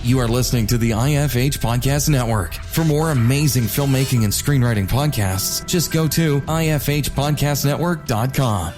You are listening to the IFH Podcast Network. For more amazing filmmaking and screenwriting podcasts, just go to ifhpodcastnetwork.com.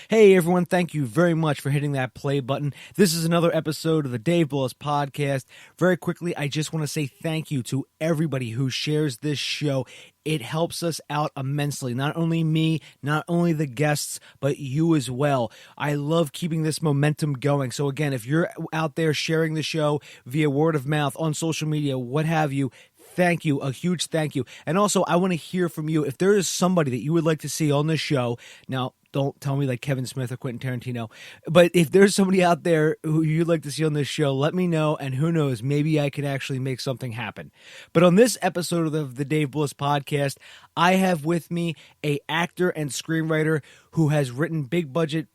Hey everyone, thank you very much for hitting that play button. This is another episode of the Dave Bullis Podcast. Very quickly, I just want to say thank you to everybody who shares this show. It helps us out immensely. Not only me, not only the guests, but you as well. I love keeping this momentum going. So again, if you're out there sharing the show via word of mouth, on social media, what have you, thank you. A huge thank you. And also, I want to hear from you. If there is somebody that you would like to see on this show, now, don't tell me like Kevin Smith or Quentin Tarantino, but if there's somebody out there who you'd like to see on this show, let me know, and who knows, maybe I can actually make something happen. But on this episode of the Dave Bullis Podcast, I have with me a actor and screenwriter who has written big budget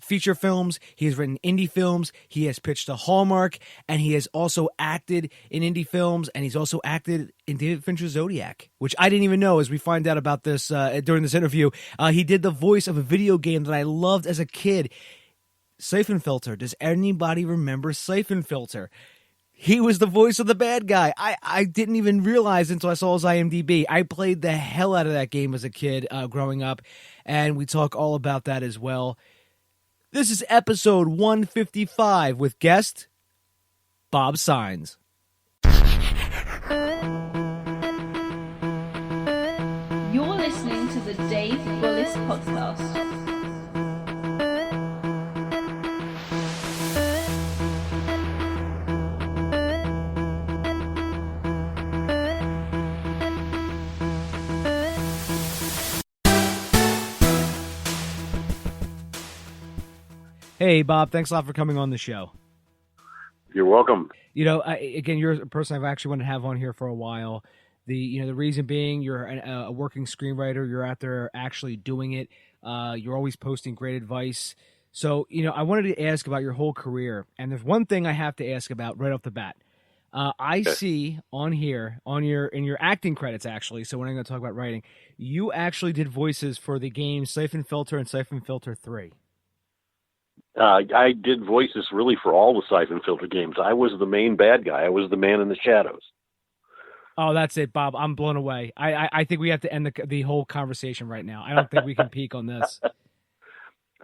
feature films. He has written indie films. He has pitched to Hallmark, and he has also acted in indie films, and he's also acted in David Fincher's Zodiac, which I didn't even know as we find out about this during this interview. He did the voice of a video game that I loved as a kid, Syphon Filter. Does anybody remember Syphon Filter? He was the voice of the bad guy. I didn't even realize until I saw his IMDb. I played the hell out of that game as a kid growing up, and we talk all about that as well. This is episode 155 with guest Bob Saenz. You're listening to the Dave Bullis Podcast. Hey, Bob, thanks a lot for coming on the show. You're welcome. You know, again, you're a person I've actually wanted to have on here for a while. The reason being, you're a working screenwriter. You're out there actually doing it. You're always posting great advice. So, I wanted to ask about your whole career. And there's one thing I have to ask about right off the bat. I see on here, in your acting credits, actually, so we're not going to talk about writing, you actually did voices for the games Syphon Filter and Syphon Filter 3. I did voices really for all the Syphon Filter games. I was the main bad guy. I was the man in the shadows. Oh, that's it, Bob. I'm blown away. I think we have to end the whole conversation right now. I don't think we can peak on this.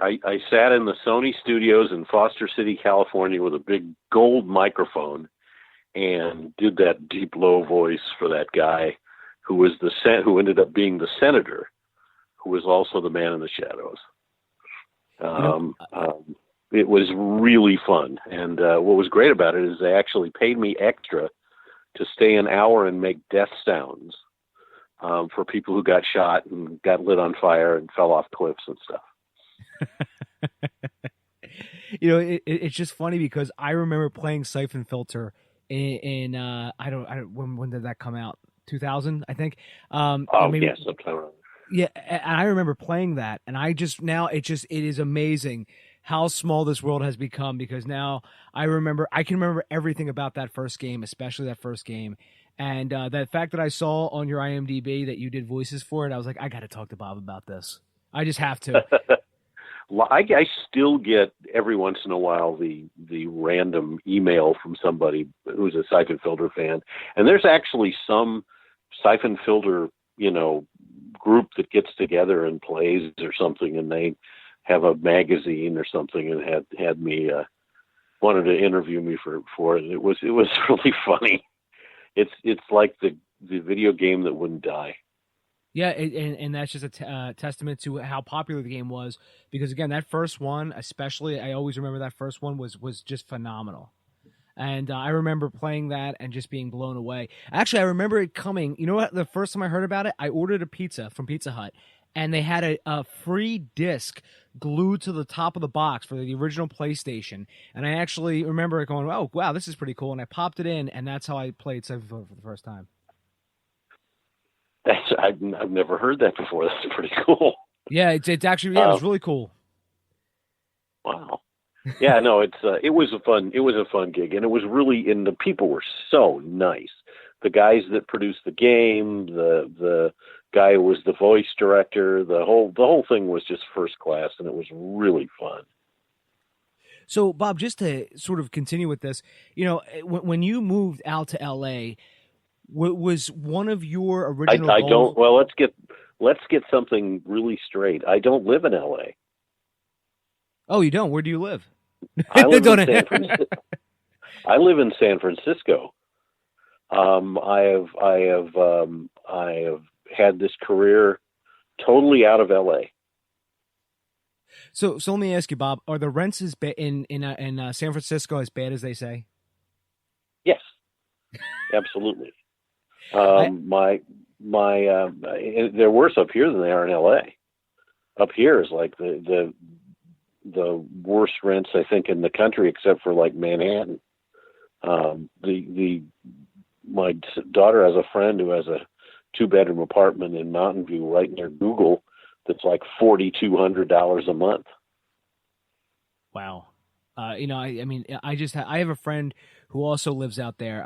I sat in the Sony studios in Foster City, California with a big gold microphone and did that deep, low voice for that guy who ended up being the senator, who was also the man in the shadows. It was really fun. And what was great about it is they actually paid me extra to stay an hour and make death sounds for people who got shot and got lit on fire and fell off cliffs and stuff. It's just funny because I remember playing Syphon Filter in when did that come out? 2000, I think. Yes, September. Yeah, and I remember playing that, and it is amazing how small this world has become, because now I can remember everything about that first game, especially that first game. And that fact that I saw on your IMDb that you did voices for it, I was like, I got to talk to Bob about this. I just have to. I still get every once in a while the random email from somebody who's a Syphon Filter fan. And there's actually some Syphon Filter, group that gets together and plays or something, and they have a magazine or something, and had me wanted to interview me for it. It was really funny. It's like the video game that wouldn't die. Yeah, and that's just a testament to how popular the game was, because again, that first one, especially, I always remember that first one was just phenomenal. And I remember playing that and just being blown away. Actually, I remember it coming. You know what? The first time I heard about it, I ordered a pizza from Pizza Hut, and they had a free disc glued to the top of the box for the original PlayStation. And I actually remember going, oh, wow, this is pretty cool. And I popped it in, and that's how I played Syphon Filter for the first time. I've never heard that before. That's pretty cool. Yeah, it's actually, it was really cool. Wow. Yeah, no, it was a fun gig, and it was really, and the people were so nice. The guys that produced the game, the guy who was the voice director, the whole thing was just first class, and it was really fun. So, Bob, just to sort of continue with this, when you moved out to LA, was one of your original I goals? don't. Well, let's get something really straight. I don't live in L.A. Oh, you don't? Where do you live? I live in San Francisco. I live in San Francisco. I have had this career totally out of L.A. So let me ask you, Bob: are the rents in San Francisco as bad as they say? Yes, absolutely. They're worse up here than they are in L.A. Up here is like the worst rents I think in the country, except for like Manhattan. My daughter has a friend who has a 2-bedroom apartment in Mountain View right near Google that's like $4,200 a month. Wow. I have a friend who also lives out there.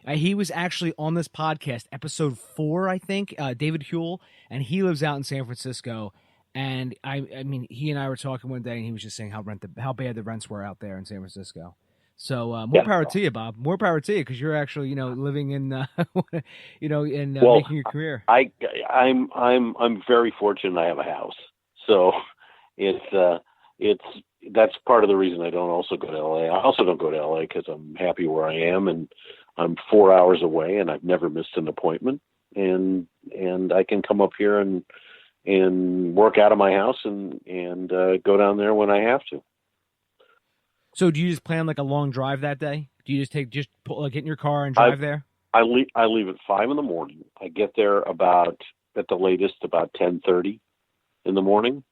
He was actually on this podcast, episode 4, I think, David Huell, and he lives out in San Francisco. And he and I were talking one day, and he was just saying how bad the rents were out there in San Francisco. So more power to you, Bob. More power to you, because you're actually living in making your career. I'm very fortunate. I have a house, so that's part of the reason I don't also go to LA. I also don't go to LA because I'm happy where I am, and I'm 4 hours away, and I've never missed an appointment, and I can come up here and work out of my house and go down there when I have to. So do you just plan like a long drive that day? Do you get in your car and drive there? I leave at 5 a.m. I get there at the latest about 10:30 in the morning,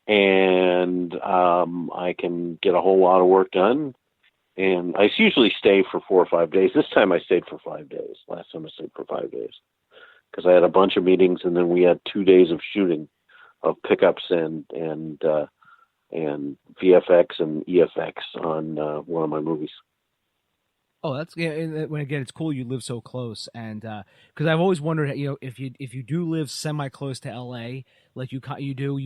and I can get a whole lot of work done. And I usually stay for 4 or 5 days. This time I stayed for 5 days. Last time I stayed for 5 days because I had a bunch of meetings, and then we had 2 days of shooting, of pickups and VFX and EFX on one of my movies. Oh, it's cool you live so close, and because I've always wondered, if you do live semi close to LA, like you do,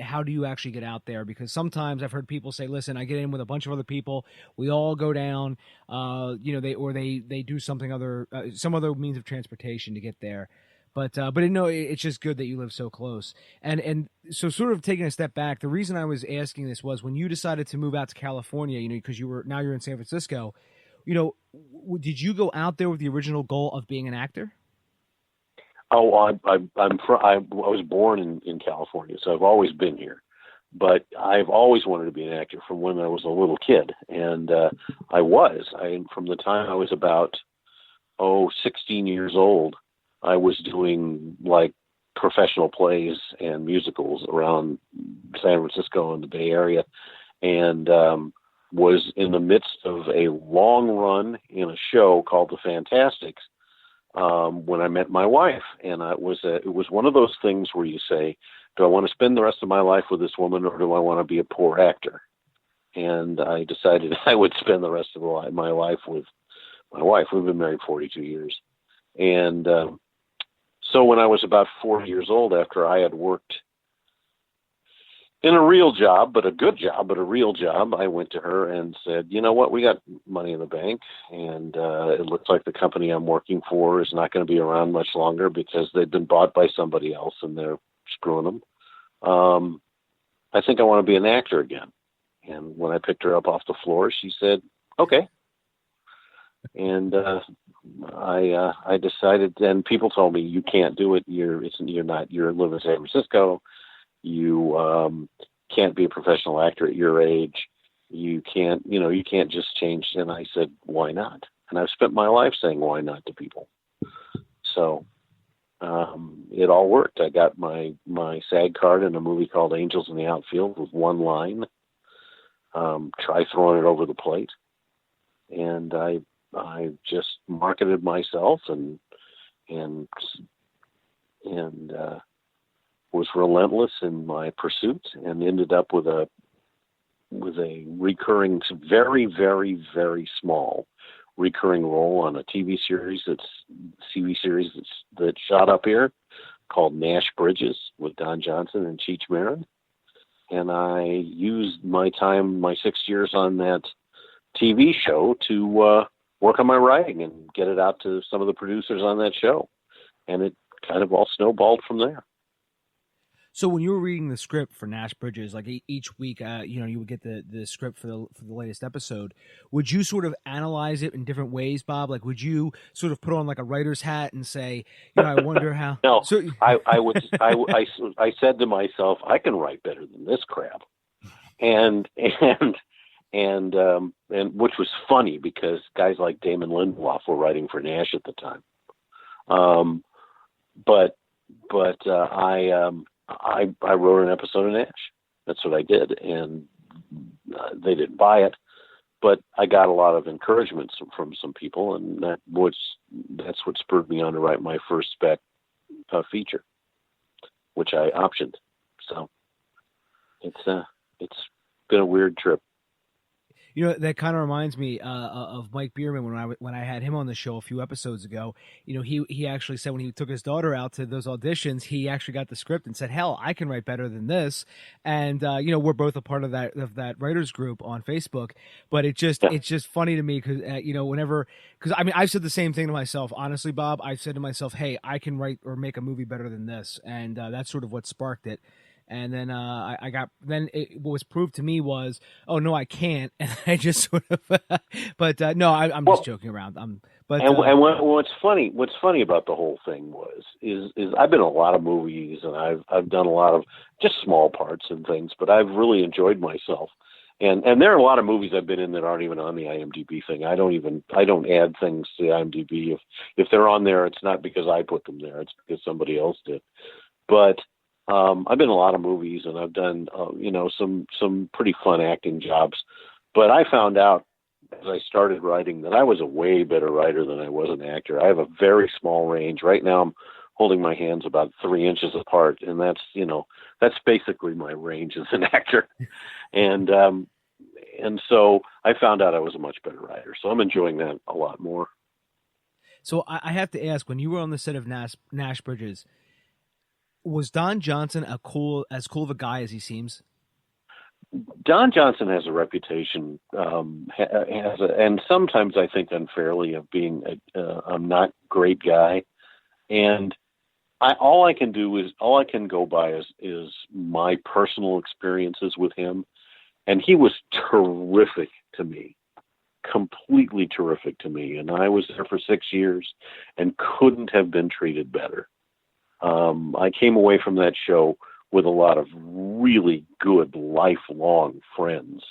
how do you actually get out there? Because sometimes I've heard people say, "Listen, I get in with a bunch of other people, we all go down, they do something other, some other means of transportation to get there." But it's just good that you live so close. And so sort of taking a step back, the reason I was asking this was when you decided to move out to California, because you're in San Francisco, did you go out there with the original goal of being an actor? Oh, I was born in California, so I've always been here. But I've always wanted to be an actor from when I was a little kid. And from the time I was about 16 years old, I was doing like professional plays and musicals around San Francisco and the Bay Area, and was in the midst of a long run in a show called The Fantastics when I met my wife. And it was one of those things where you say, do I want to spend the rest of my life with this woman, or do I want to be a poor actor? And I decided I would spend the rest of my life with my wife. We've been married 42 years. And so when I was about 40 years old, after I had worked in a real job, but a good job, but a real job, I went to her and said, you know what, we got money in the bank, and it looks like the company I'm working for is not going to be around much longer because they've been bought by somebody else and they're screwing them. I think I want to be an actor again. And when I picked her up off the floor, she said, okay. And I decided, and people told me, you can't do it. You're living in San Francisco. You can't be a professional actor at your age. You can't just change. And I said, why not? And I've spent my life saying why not to people. So it all worked. I got my SAG card in a movie called Angels in the Outfield with one line. Try throwing it over the plate. And I just marketed myself and was relentless in my pursuit, and ended up with a recurring, very, very, very small recurring role on a TV series that shot up here called Nash Bridges with Don Johnson and Cheech Marin. and I used my 6 years on that TV show to work on my writing and get it out to some of the producers on that show. And it kind of all snowballed from there. So when you were reading the script for Nash Bridges, like each week, you would get the script for the latest episode. Would you sort of analyze it in different ways, Bob? Like, would you sort of put on like a writer's hat and say, I wonder how? No, so, I said to myself, I can write better than this crap, and which was funny because guys like Damon Lindelof were writing for Nash at the time. I wrote an episode of Nash. That's what I did, and they didn't buy it, but I got a lot of encouragement from some people, and that's what spurred me on to write my first spec feature, which I optioned. So it's been a weird trip. That kind of reminds me of Mike Bierman when I had him on the show a few episodes ago. He actually said when he took his daughter out to those auditions, he actually got the script and said, "Hell, I can write better than this." And we're both a part of that writers group on Facebook. But it's just funny to me because because I've said the same thing to myself. Honestly, Bob, I've said to myself, "Hey, I can write or make a movie better than this," and that's sort of what sparked it. And then what was proved to me was, oh no, I can't. And I just sort of, but no, I'm just joking around. What's funny about the whole thing is I've been in a lot of movies and I've done a lot of just small parts and things, but I've really enjoyed myself. And there are a lot of movies I've been in that aren't even on the IMDb thing. I don't add things to the IMDb. If they're on there, it's not because I put them there. It's because somebody else did. But I've been in a lot of movies and I've done, some pretty fun acting jobs, but I found out as I started writing that I was a way better writer than I was an actor. I have a very small range. Right now I'm holding my hands about 3 inches apart, and that's basically my range as an actor. And so I found out I was a much better writer. So I'm enjoying that a lot more. So I have to ask, when you were on the set of Nash Bridges, was Don Johnson as cool of a guy as he seems? Don Johnson has a reputation, and sometimes I think unfairly, of being a not great guy. And all I can go by is my personal experiences with him. And he was terrific to me, completely terrific to me. And I was there for 6 years and couldn't have been treated better. I came away from that show with a lot of really good lifelong friends,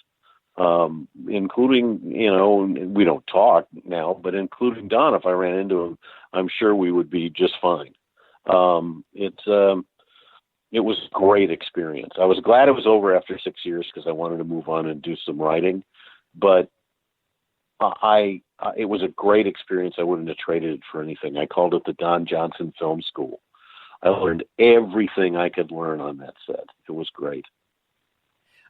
including, we don't talk now, but including Don. If I ran into him, I'm sure we would be just fine. It was a great experience. I was glad it was over after 6 years because I wanted to move on and do some writing, but it was a great experience. I wouldn't have traded it for anything. I called it the Don Johnson Film School. I learned everything I could learn on that set. It was great.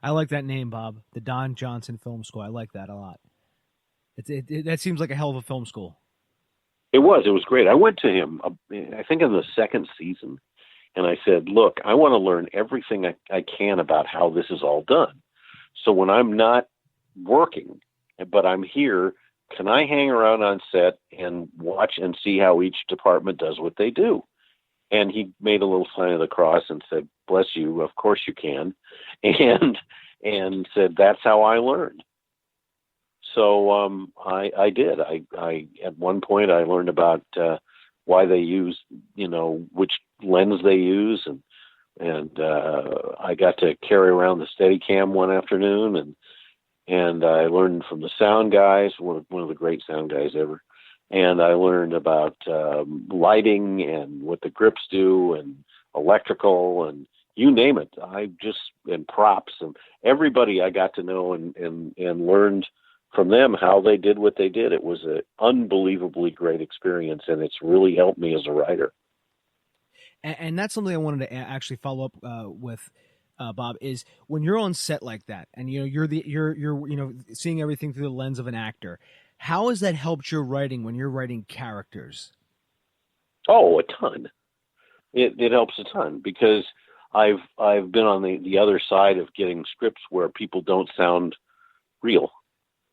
I like that name, Bob. The Don Johnson Film School. I like that a lot. That seems like a hell of a film school. It was great. I went to him, I think in the second season, and I said, look, I want to learn everything I can about how this is all done. So when I'm not working, but I'm here, can I hang around on set and watch and see how each department does what they do? And he made a little sign of the cross and said, bless you, of course you can. And said, that's how I learned. So I did. I at one point I learned about why they use, which lens they use, and I got to carry around the Steadicam one afternoon, and I learned from the sound guys, one of the great sound guys ever. And I learned about lighting and what the grips do and electrical and you name it. And props and everybody I got to know and learned from them how they did what they did. It was an unbelievably great experience, and it's really helped me as a writer. And that's something I wanted to actually follow up with, Bob, is when you're on set like that, and you're seeing everything through the lens of an actor. How has that helped your writing when you're writing characters? Oh, a ton. It helps a ton because I've been on the other side of getting scripts where people don't sound real.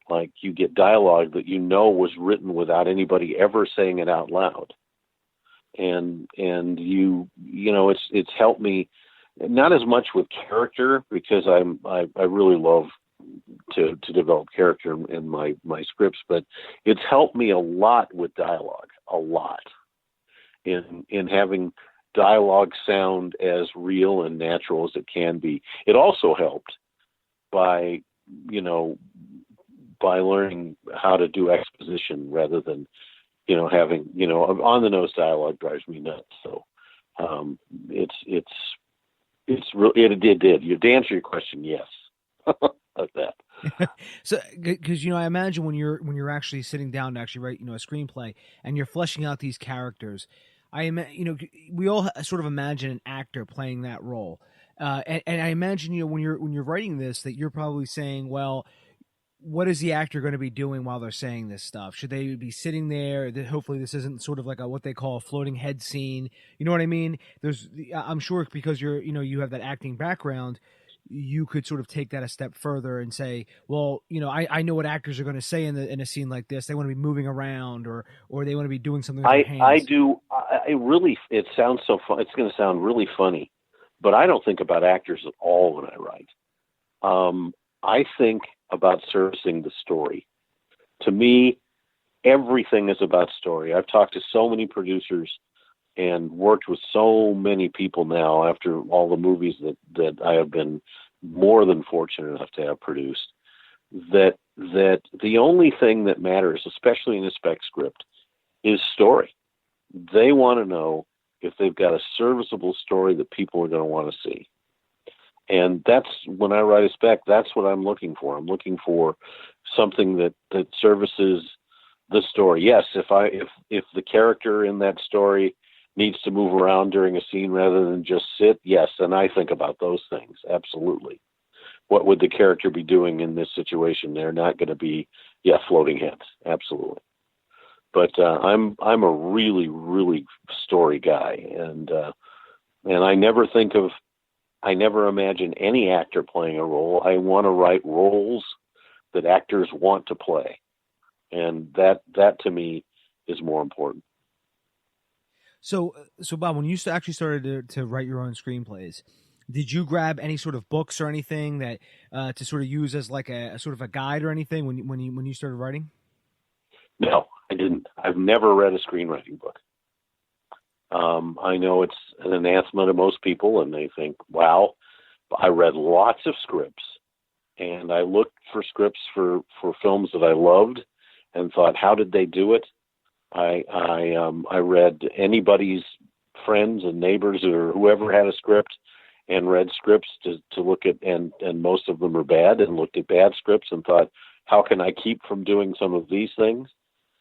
Like you get dialogue that was written without anybody ever saying it out loud. And it's helped me, not as much with character, because I really love to develop character in my scripts, but it's helped me a lot with dialogue, a lot, in having dialogue sound as real and natural as it can be. It also helped by learning how to do exposition rather than, having, on the nose dialogue drives me nuts. So, it's real. It did. To answer your question, yes. Like that. So, because I imagine when you're actually sitting down to actually write a screenplay and you're fleshing out these characters, we all sort of imagine an actor playing that role, and I imagine when you're writing this that you're probably saying, well, what is the actor going to be doing while they're saying this stuff? Should they be sitting there? Hopefully this isn't sort of like what they call a floating head scene. You know what I mean? I'm sure because you have that acting background, you could sort of take that a step further and say, well, I know what actors are going to say in a scene like this. They want to be moving around or they want to be doing something with their hands. I do. It sounds so fun. It's going to sound really funny, but I don't think about actors at all when I write. I think about servicing the story. To me, everything is about story. I've talked to so many producers and worked with so many people now after all the movies that I have been more than fortunate enough to have produced, that the only thing that matters, especially in a spec script, is story. They want to know if they've got a serviceable story that people are going to want to see. And that's when I write a spec, that's what I'm looking for. I'm looking for something that services the story. Yes, if the character in that story needs to move around during a scene rather than just sit, yes, and I think about those things, absolutely. What would the character be doing in this situation? They're not going to be, floating heads, absolutely. But I'm a really, really story guy, and I never imagine any actor playing a role. I want to write roles that actors want to play. And that to me is more important. So Bob, when you actually started to write your own screenplays, did you grab any sort of books or anything that to sort of use as like a sort of a guide or anything when you started writing? No, I didn't. I've never read a screenwriting book. I know it's an anathema to most people, and they think, wow. I read lots of scripts, and I looked for scripts for films that I loved and thought, how did they do it? I read anybody's friends and neighbors or whoever had a script and read scripts to look at, and most of them are bad, and looked at bad scripts and thought, how can I keep from doing some of these things?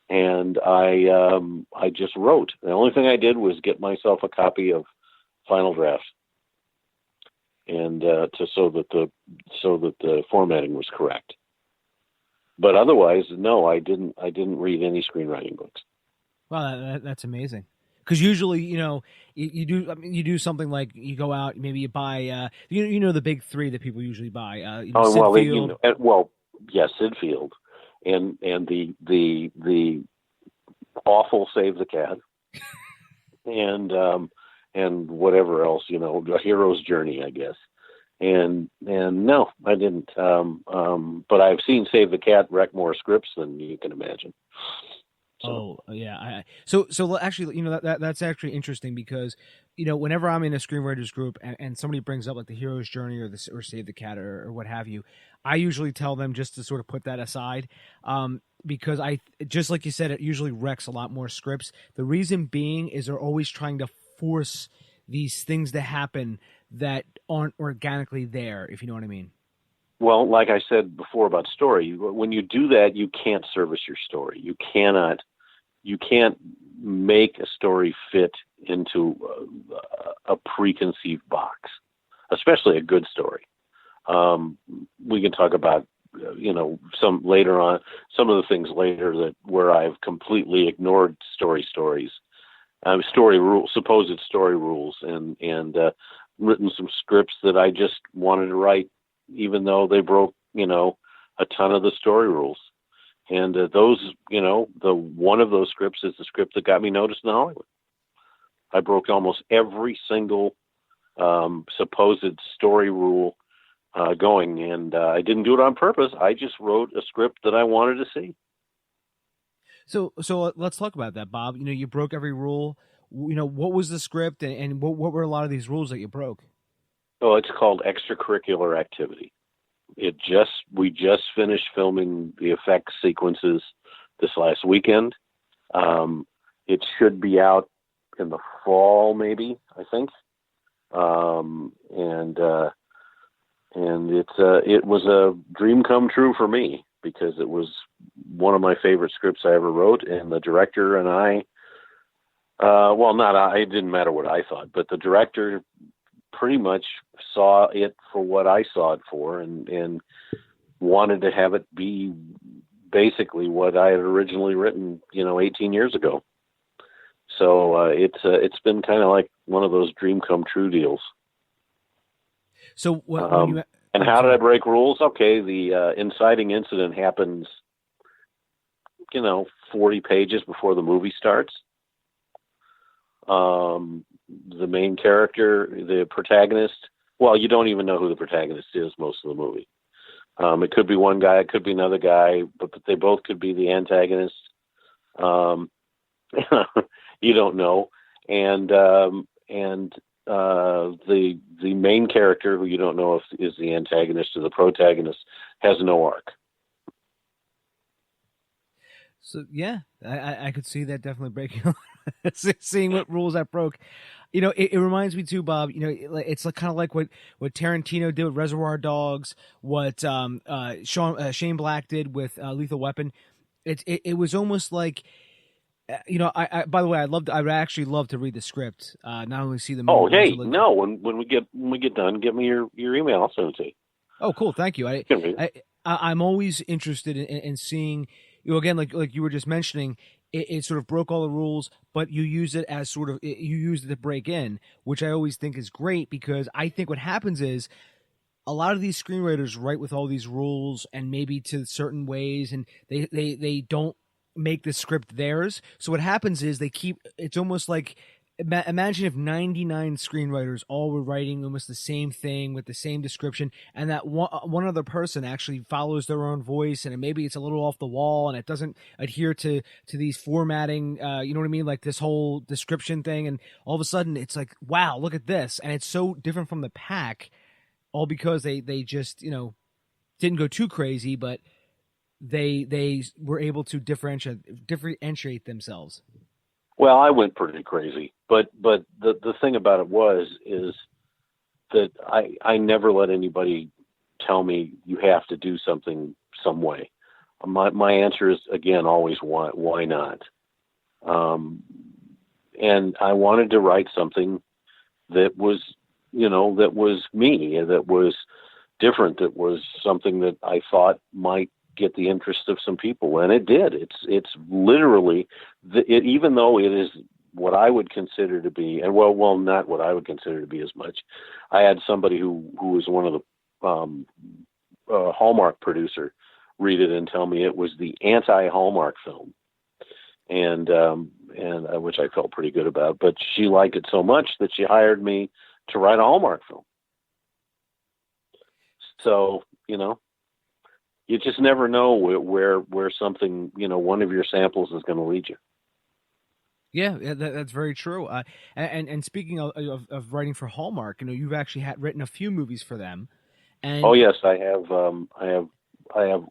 And I just wrote. The only thing I did was get myself a copy of Final Draft, and so that the formatting was correct. But otherwise, no, I didn't read any screenwriting books. Wow, that's amazing. Because usually, you do something like you go out, maybe you buy, the big three that people usually buy. Yes, Sid Field, and the awful Save the Cat, and whatever else, A Hero's Journey, I guess. And no, I didn't. But I've seen Save the Cat wreck more scripts than you can imagine. So. Oh yeah. So actually, that's actually interesting because, whenever I'm in a screenwriters group and somebody brings up like The Hero's Journey or Save the Cat or what have you, I usually tell them just to sort of put that aside, because just like you said, it usually wrecks a lot more scripts. The reason being is they're always trying to force these things to happen that aren't organically there, if you know what I mean. Well, like I said before about story, when you do that, you can't service your story. You can't make a story fit into a preconceived box, especially a good story. We can talk about, some later on, some of the things later where I've completely ignored stories, supposed story rules, written some scripts that I just wanted to write, even though they broke, a ton of the story rules. And those, the one of those scripts is the script that got me noticed in Hollywood. I broke almost every single supposed story rule going, and I didn't do it on purpose. I just wrote a script that I wanted to see. So let's talk about that, Bob. You broke every rule. What was the script, and what were a lot of these rules that you broke? Oh, it's called Extracurricular Activity. We just finished filming the effects sequences this last weekend. It should be out in the fall, maybe, I think. And it was a dream come true for me, because it was one of my favorite scripts I ever wrote, and the director and I, it didn't matter what I thought, but the director pretty much saw it for what I saw it for, and wanted to have it be basically what I had originally written, 18 years ago. So it's been kind of like one of those dream come true deals. So and how did I break rules? Okay, the inciting incident happens, 40 pages before the movie starts. The main character, the protagonist, well, you don't even know who the protagonist is most of the movie. It could be one guy, it could be another guy, but they both could be the antagonist. You don't know. And the main character, who you don't know if is the antagonist or the protagonist, has no arc. So yeah, I could see that definitely breaking. Seeing what rules I broke, it reminds me too, Bob. It's kind of like what Tarantino did with Reservoir Dogs, what Shane Black did with Lethal Weapon. It was almost like, I by the way, I would actually love to read the script, not only see the movie. Oh, hey, no, when we get done, give me your email. I'll send it to you. Oh, cool, thank you. I'm always interested in seeing. Again, like you were just mentioning, it sort of broke all the rules, but you use it as you used it to break in, which I always think is great, because I think what happens is a lot of these screenwriters write with all these rules and maybe to certain ways, and they don't make the script theirs. So what happens is it's almost like, imagine if 99 screenwriters all were writing almost the same thing with the same description, and that one other person actually follows their own voice, and maybe it's a little off the wall and it doesn't adhere to these formatting, you know what I mean? Like this whole description thing. And all of a sudden it's like, wow, look at this. And it's so different from the pack, all because they just, didn't go too crazy, but they were able to differentiate themselves. Well, I went pretty crazy, but the thing about it is that I never let anybody tell me you have to do something some way. My answer is, again, always why not? And I wanted to write something that was, that was me, that was different, that was something that I thought might get the interest of some people, and it did. It's literally even though it is what I would consider to be, and well, not what I would consider to be as much. I had somebody who was one of the Hallmark producer read it and tell me it was the anti-Hallmark film, and which I felt pretty good about. But she liked it so much that she hired me to write a Hallmark film. So you just never know where something, one of your samples is going to lead you. Yeah, that's very true. And speaking of writing for Hallmark, you've actually written a few movies for them. And oh yes, I have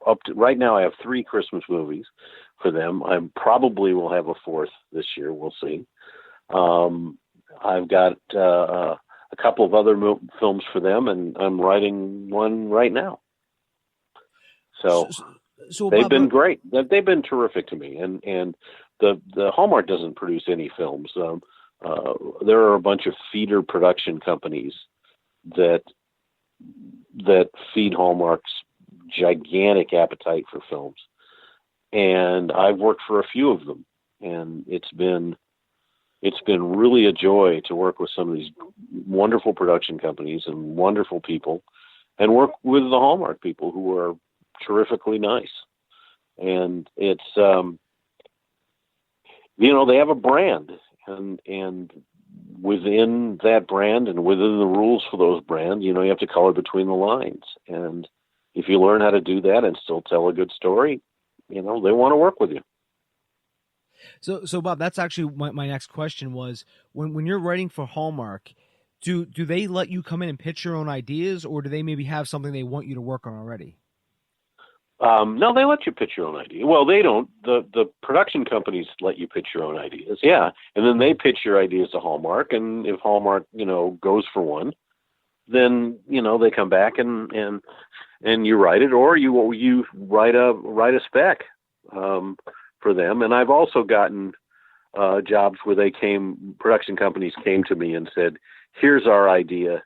up to right now. I have 3 Christmas movies for them. I probably will have a 4th this year. We'll see. I've got a couple of other films for them, and I'm writing one right now. So they've Bob, been great. They've been terrific to me. And the Hallmark doesn't produce any films. There are a bunch of feeder production companies that feed Hallmark's gigantic appetite for films. And I've worked for a few of them, and it's been it's been really a joy to work with some of these wonderful production companies and wonderful people, and work with the Hallmark people who are terrifically nice. And it's, they have a brand, and within that brand and within the rules for those brands, you have to color between the lines. And if you learn how to do that and still tell a good story, they want to work with you. So Bob, that's actually my next question was, when you're writing for Hallmark, do they let you come in and pitch your own ideas, or do they maybe have something they want you to work on already? No, they let you pitch your own idea. Well, they don't. The production companies let you pitch your own ideas, yeah, and then they pitch your ideas to Hallmark, and if Hallmark, goes for one, then they come back and you write it, or you write a spec for them. And I've also gotten jobs where production companies came to me and said, "Here's our idea.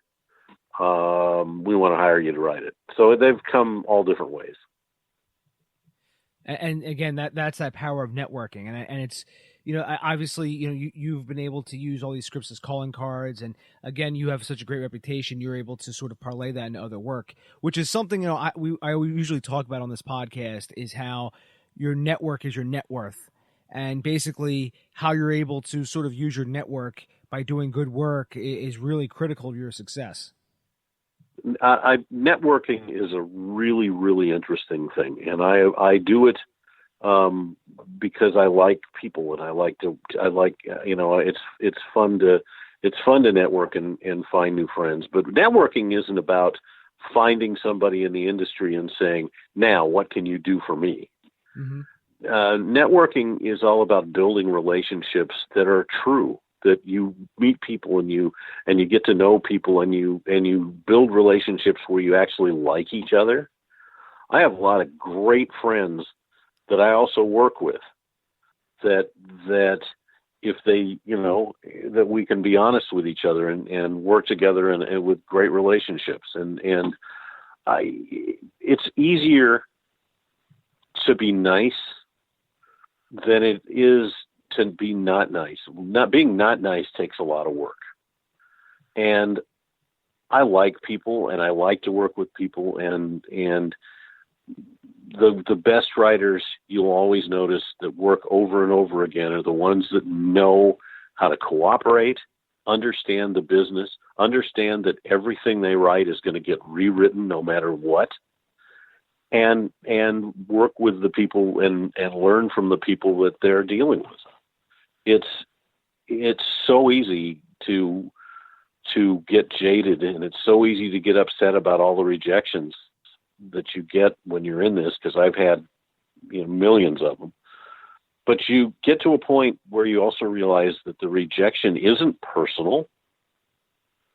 We want to hire you to write it." So they've come all different ways. And again, that's that power of networking, and it's obviously you've been able to use all these scripts as calling cards, and again, you have such a great reputation. You're able to sort of parlay that into other work, which is something I usually talk about on this podcast, is how your network is your net worth, and basically how you're able to sort of use your network by doing good work is really critical to your success. Networking is a really, really interesting thing, and I do it because I like people, and it's fun to network and find new friends. But networking isn't about finding somebody in the industry and saying, "Now, what can you do for me?" Mm-hmm. Networking is all about building relationships that are true, that you meet people and you get to know people, and you build relationships where you actually like each other. I have a lot of great friends that I also work with that if they, that we can be honest with each other and work together and with great relationships. It's easier to be nice than it is to be not nice. Being not nice takes a lot of work. And I like people, and I like to work with people, and the best writers you'll always notice that work over and over again are the ones that know how to cooperate, understand the business, understand that everything they write is going to get rewritten no matter what, and work with the people and learn from the people that they're dealing with. It's so easy to get jaded, and it's so easy to get upset about all the rejections that you get when you're in this, because I've had millions of them. But you get to a point where you also realize that the rejection isn't personal,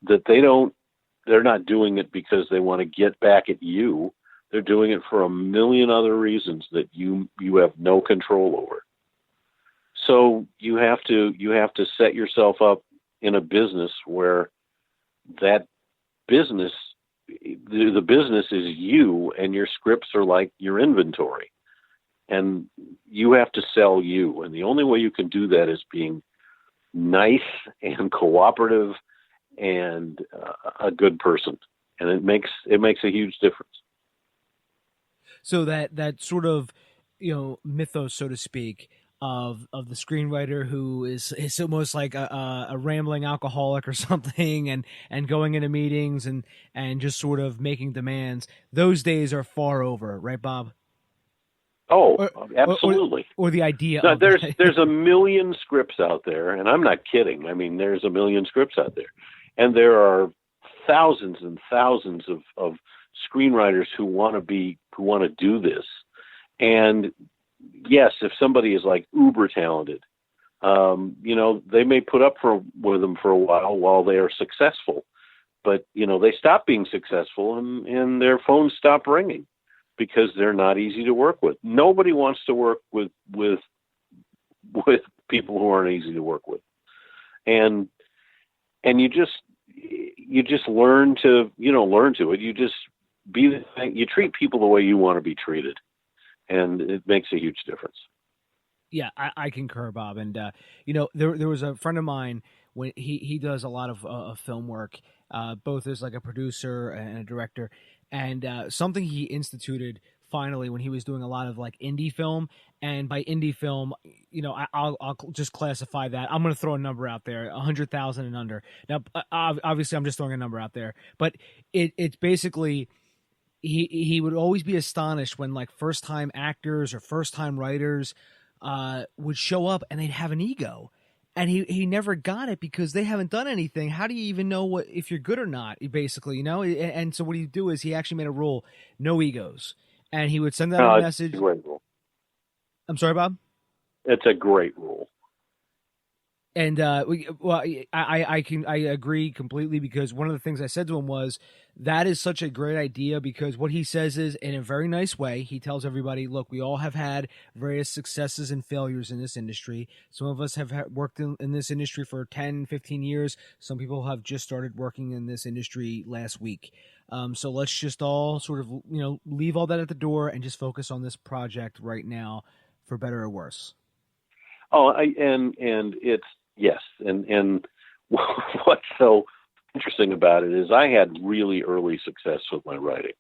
that they're not doing it because they want to get back at you. They're doing it for a million other reasons that you have no control over. So you have to set yourself up in a business where that business, the business is you, and your scripts are like your inventory, and you have to sell you. And the only way you can do that is being nice and cooperative and a good person. And it makes a huge difference. So that sort of, mythos, so to speak, of the screenwriter who is almost like a rambling alcoholic or something, and going into meetings and just sort of making demands. Those days are far over, right, Bob? Oh, absolutely. Or the idea. No, there's a million scripts out there, and I'm not kidding. I mean, there's a million scripts out there, and there are thousands and thousands of screenwriters who want to do this. And yes, if somebody is like uber talented, they may put up with them for a while they are successful, but they stop being successful and their phones stop ringing because they're not easy to work with. Nobody wants to work with people who aren't easy to work with, and you just learn to it. You just you treat people the way you want to be treated, and it makes a huge difference. Yeah, I concur, Bob. And there was a friend of mine when he does a lot of film work, both as like a producer and a director, and something he instituted finally when he was doing a lot of like indie film. And by indie film, I'll just classify that. I'm going to throw a number out there: 100,000 and under. Now, obviously, I'm just throwing a number out there, but it's basically. He would always be astonished when like first time actors or first time writers would show up and they'd have an ego, and he never got it because they haven't done anything. How do you even know if you're good or not? Basically, And so what he'd do is he actually made a rule: no egos, and he would send out a message. It's a great rule. I'm sorry, Bob. It's a great rule. And I agree completely, because one of the things I said to him was that is such a great idea, because what he says is, in a very nice way, he tells everybody, look, we all have had various successes and failures in this industry. Some of us have worked in this industry for 10, 15 years. Some people have just started working in this industry last week. So let's just all sort of, leave all that at the door and just focus on this project right now, for better or worse. Oh, and it's, yes. And what's so interesting about it is I had really early success with my writing.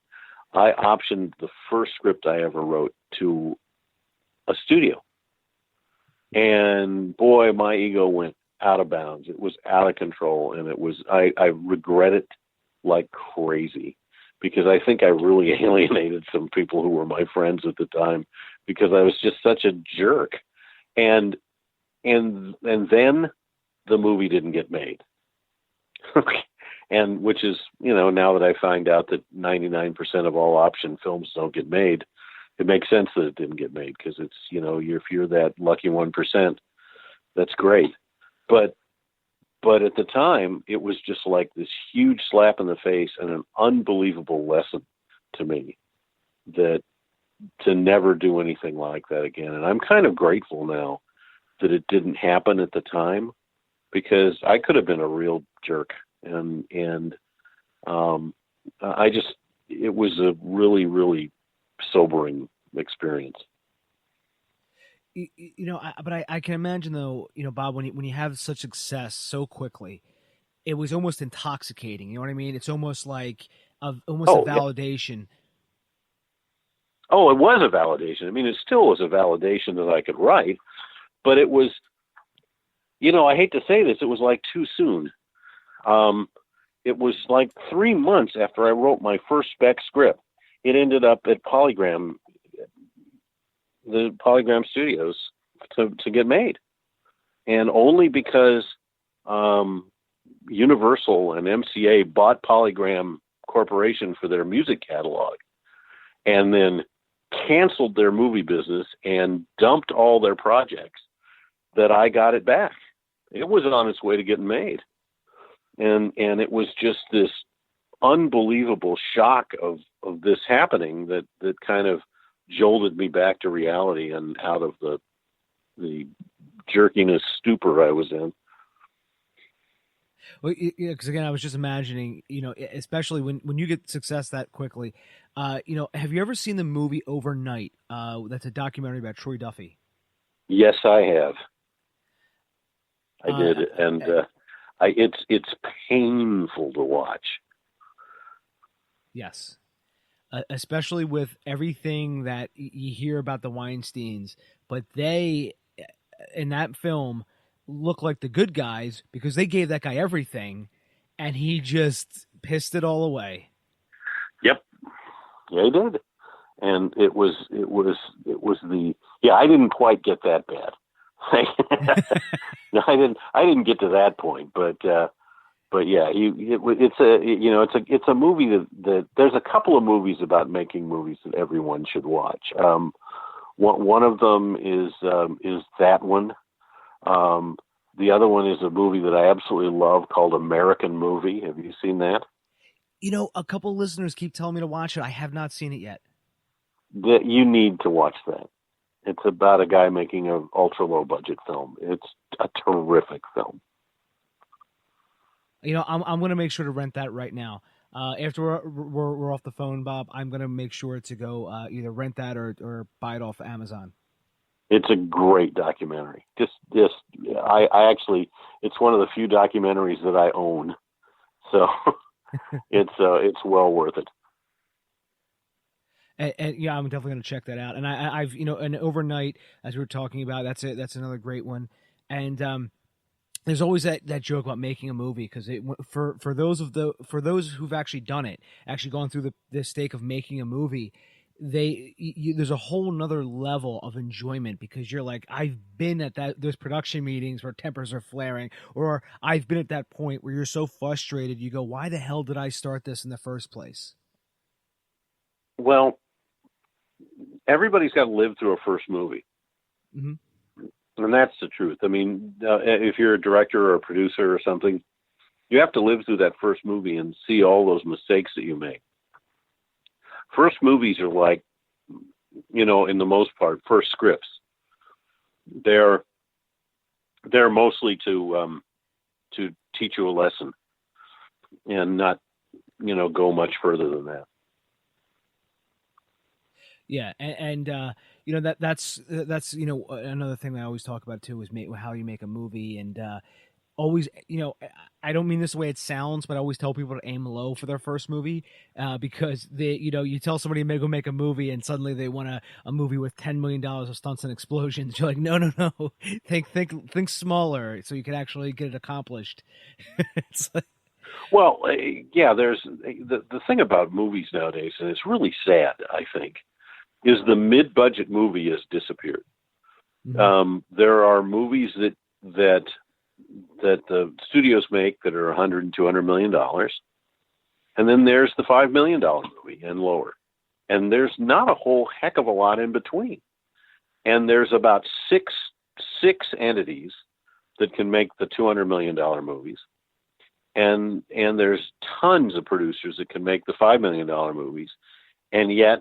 I optioned the first script I ever wrote to a studio. And boy, my ego went out of bounds. It was out of control. And I regret it like crazy, because I think I really alienated some people who were my friends at the time, because I was just such a jerk. And then the movie didn't get made. And which is, now that I find out that 99% of all option films don't get made, it makes sense that it didn't get made, because it's, if you're that lucky 1%, that's great. But at the time, it was just like this huge slap in the face and an unbelievable lesson to me that to never do anything like that again. And I'm kind of grateful now that it didn't happen at the time, because I could have been a real jerk. And it was a really, really sobering experience. But I can imagine though, Bob, when you have such success so quickly, it was almost intoxicating. You know what I mean? It's almost like a validation. Yeah. Oh, it was a validation. I mean, it still was a validation that I could write, but it was, I hate to say this, it was like too soon. It was like 3 months after I wrote my first spec script. It ended up at the Polygram Studios to get made. And only because Universal and MCA bought Polygram Corporation for their music catalog, and then canceled their movie business and dumped all their projects, that I got it back. It was on its way to getting made. And it was just this unbelievable shock of this happening that kind of jolted me back to reality and out of the jerkiness stupor I was in. Well, because again, I was just imagining, especially when you get success that quickly, have you ever seen the movie Overnight? That's a documentary about Troy Duffy. Yes, I have. I did, and it's painful to watch. Yes, especially with everything that you hear about the Weinsteins, but they, in that film, look like the good guys because they gave that guy everything, and he just pissed it all away. Yep, yeah, he did, and it was I didn't quite get that bad. No, I didn't get to that point, but yeah, it's a movie that there's a couple of movies about making movies that everyone should watch. One of them is that one. The other one is a movie that I absolutely love called American Movie. Have you seen that? A couple of listeners keep telling me to watch it. I have not seen it yet. That you need to watch that. It's about a guy making an ultra low budget film. It's a terrific film. I'm going to make sure to rent that right now. After we're off the phone, Bob, I'm going to make sure to go either rent that or buy it off Amazon. It's a great documentary. I actually, it's one of the few documentaries that I own. So it's well worth it. And yeah, I'm definitely going to check that out. And I've, and Overnight, as we were talking about, that's it. That's another great one. And there's always that joke about making a movie, because for those who've actually done it, actually gone through the stake of making a movie, there's a whole nother level of enjoyment, because you're like, I've been at those production meetings where tempers are flaring, or I've been at that point where you're so frustrated, you go, why the hell did I start this in the first place? Well, everybody's got to live through a first movie. Mm-hmm. And that's the truth. I mean, if you're a director or a producer or something, you have to live through that first movie and see all those mistakes that you make. First movies are like, in the most part, first scripts. They're mostly to teach you a lesson, and not, go much further than that. Yeah, and that's another thing that I always talk about too is how you make a movie, and always, I don't mean this the way it sounds, but I always tell people to aim low for their first movie, because you tell somebody to go make a movie and suddenly they want a movie with $10 million of stunts and explosions. You're like, no, think smaller so you can actually get it accomplished. It's like, well, yeah, there's the thing about movies nowadays, and it's really sad, I think, is the mid-budget movie has disappeared. Mm-hmm. There are movies that the studios make that are $100 and $200 million, and then there's the $5 million movie and lower, and there's not a whole heck of a lot in between. And there's about six entities that can make the $200 million movies, and there's tons of producers that can make the $5 million movies, and yet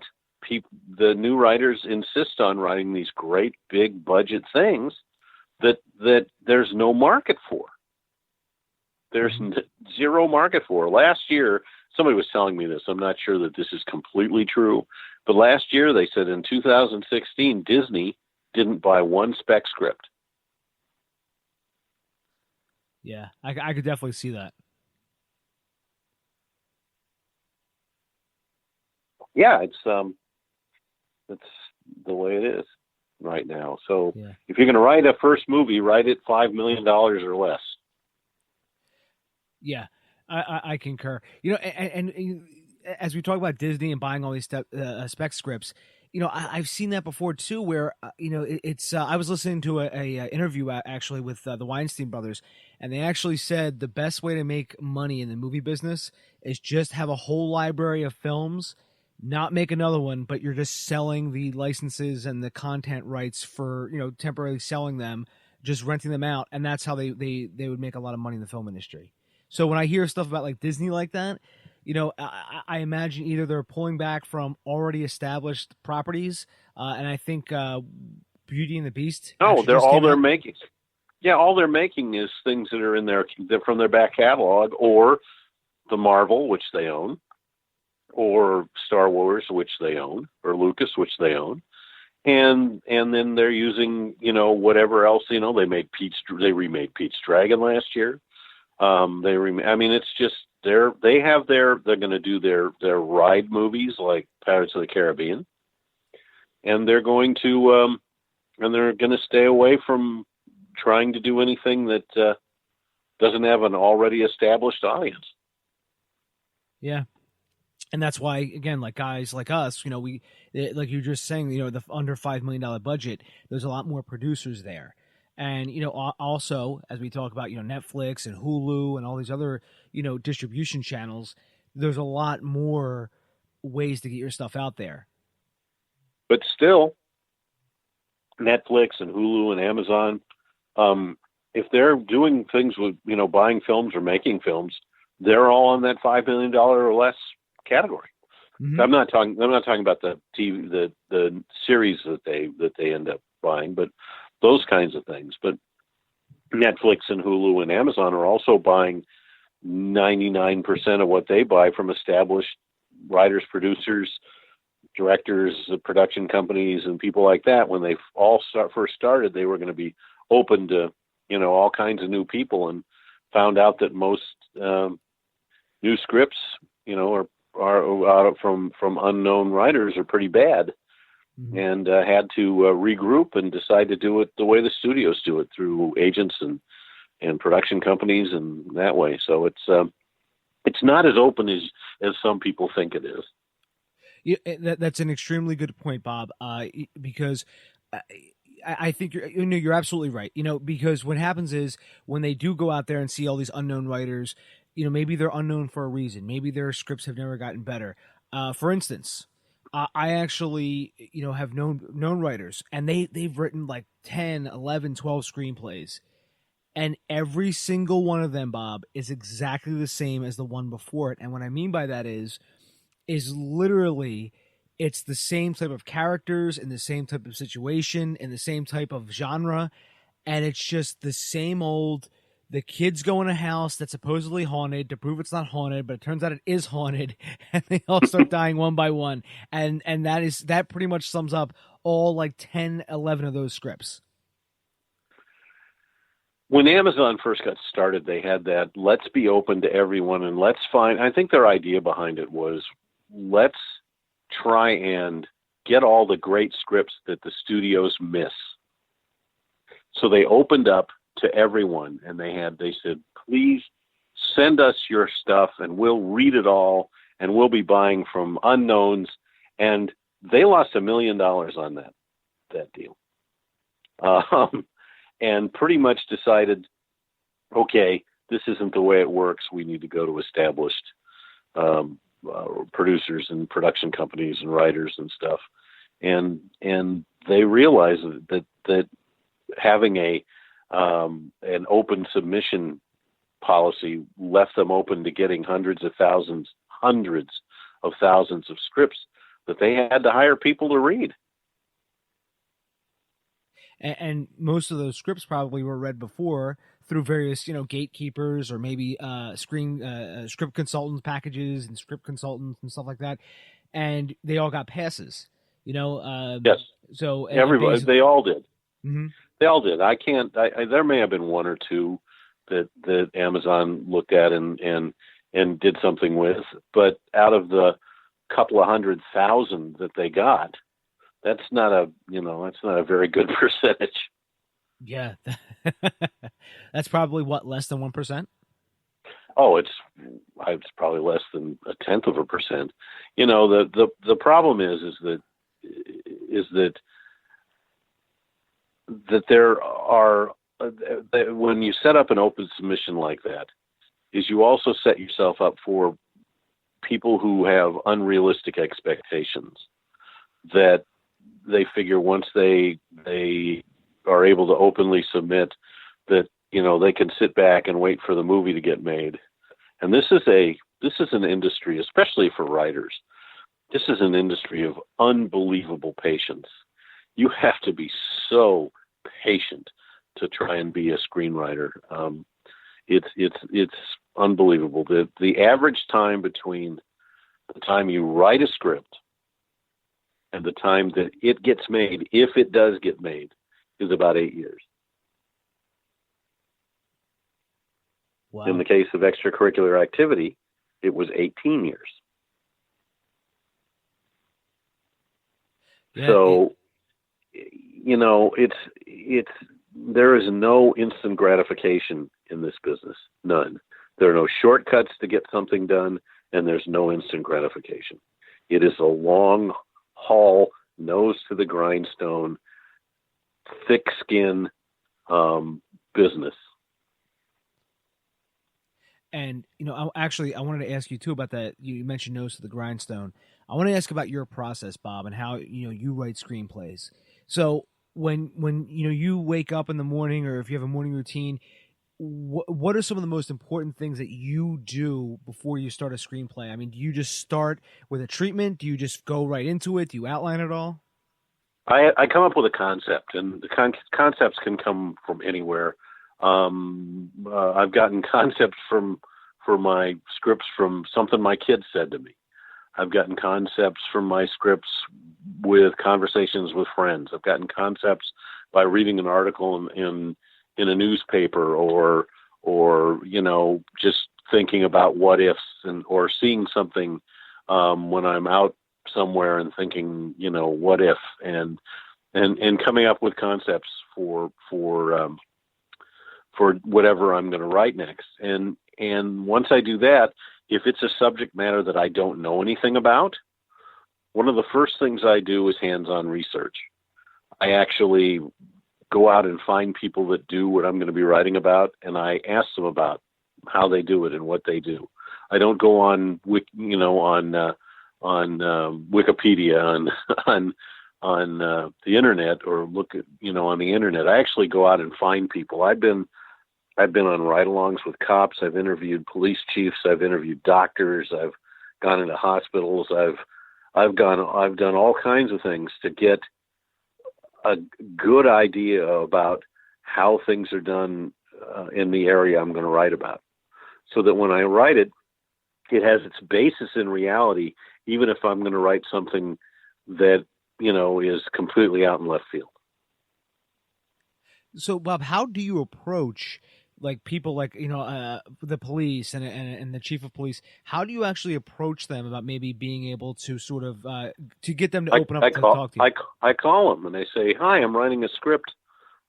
the new writers insist on writing these great big budget things that there's no market for. There's zero market for. Last year, somebody was telling me this. I'm not sure that this is completely true, but last year they said in 2016 Disney didn't buy one spec script. Yeah, I could definitely see that. Yeah, it's the way it is right now. So If you're going to write a first movie, write it $5 million or less. Yeah, I concur. And as we talk about Disney and buying all these spec scripts, I've seen that before too, where it's. I was listening to a interview actually with the Weinstein brothers, and they actually said the best way to make money in the movie business is just have a whole library of films. Not make another one, but you're just selling the licenses and the content rights for, temporarily selling them, just renting them out. And that's how they would make a lot of money in the film industry. So when I hear stuff about like Disney like that, I imagine either they're pulling back from already established properties. And I think Beauty and the Beast. No, they're making. Yeah, all they're making is things that are they're from their back catalog, or the Marvel, which they own, or Star Wars, which they own, or Lucas, which they own, and then they're using whatever else. They remade Pete's Dragon last year. It's just they're going to do their ride movies like Pirates of the Caribbean, and they're going to stay away from trying to do anything that doesn't have an already established audience. Yeah. And that's why, again, like guys like us, we, like you were just saying, the under $5 million budget, there's a lot more producers there. And, also, as we talk about, Netflix and Hulu and all these other, distribution channels, there's a lot more ways to get your stuff out there. But still, Netflix and Hulu and Amazon, if they're doing things with, buying films or making films, they're all on that $5 million or less category. Mm-hmm. I'm not talking about the TV, the series that they end up buying, but those kinds of things. But Netflix and Hulu and Amazon are also buying 99% of what they buy from established writers, producers, directors, production companies, and people like that, when they all first started, they were going to be open to, all kinds of new people, and found out that most new scripts, are from unknown writers are pretty bad, and had to regroup and decide to do it the way the studios do it, through agents and production companies, and that way. So it's not as open as some people think it is. Yeah, that's an extremely good point, Bob. Because I think you're absolutely right. Because what happens is, when they do go out there and see all these unknown writers, maybe they're unknown for a reason. Maybe their scripts have never gotten better. For instance, I actually, have known writers, and they've written like 10, 11, 12 screenplays. And every single one of them, Bob, is exactly the same as the one before it. And what I mean by that is literally, it's the same type of characters, in the same type of situation, in the same type of genre. And it's just the same old, the kids go in a house that's supposedly haunted to prove it's not haunted, but it turns out it is haunted, and they all start dying one by one. And that pretty much sums up all like 10, 11 of those scripts. When Amazon first got started, they had that, let's be open to everyone, and let's find, I think their idea behind it was, let's try and get all the great scripts that the studios miss. So they opened up to everyone, and they said, please send us your stuff and we'll read it all, and we'll be buying from unknowns. And they lost $1 million on that deal. And pretty much decided, okay, this isn't the way it works. We need to go to established producers and production companies and writers and stuff. And they realized that having an open submission policy left them open to getting hundreds of thousands of scripts that they had to hire people to read. And most of those scripts probably were read before through various, gatekeepers, or maybe script consultants packages and script consultants and stuff like that. And they all got passes, Yes. So everybody, they all did. Mm-hmm. They all did. There may have been one or two that Amazon looked at and did something with, but out of the couple of 100,000 that they got, that's not a very good percentage. Yeah. That's probably less than 1%? Oh, it's probably less than 0.1%. The problem is that there are, when you set up an open submission like that, is you also set yourself up for people who have unrealistic expectations, that they figure once they are able to openly submit, that they can sit back and wait for the movie to get made. And this is an industry, especially for writers, this is an industry of unbelievable patience. You have to be so patient to try and be a screenwriter. It's unbelievable. The average time between the time you write a script and the time that it gets made, if it does get made, is about 8 years. Wow. In the case of Extracurricular Activity, it was 18 years. Yeah, so, there is no instant gratification in this business. None. There are no shortcuts to get something done, and there's no instant gratification. It is a long haul, nose to the grindstone, thick skin business. And, I wanted to ask you too about that. You mentioned nose to the grindstone. I want to ask about your process, Bob, and how, you write screenplays. So when you wake up in the morning, or if you have a morning routine, what are some of the most important things that you do before you start a screenplay? I mean, do you just start with a treatment? Do you just go right into it? Do you outline it all? I come up with a concept, and the concepts can come from anywhere. I've gotten concepts for my scripts from something my kids said to me. I've gotten concepts from my scripts with conversations with friends. I've gotten concepts by reading an article in a newspaper, or just thinking about what ifs, or seeing something when I'm out somewhere and thinking, what if, and coming up with concepts for whatever I'm going to write next. And once I do that, if it's a subject matter that I don't know anything about, one of the first things I do is hands-on research. I actually go out and find people that do what I'm going to be writing about, and I ask them about how they do it and what they do. I don't go on Wikipedia on the internet, or look at on the internet. I actually go out and find people. I've been on ride-alongs with cops. I've interviewed police chiefs. I've interviewed doctors. I've gone into hospitals. I've done all kinds of things to get a good idea about how things are done in the area I'm going to write about, so that when I write it, it has its basis in reality, even if I'm going to write something that is completely out in left field. So, Bob, how do you approach people the police and the chief of police? How do you actually approach them about maybe being able to sort of to get them to open up to talk to you? I call them and they say, "Hi, I'm writing a script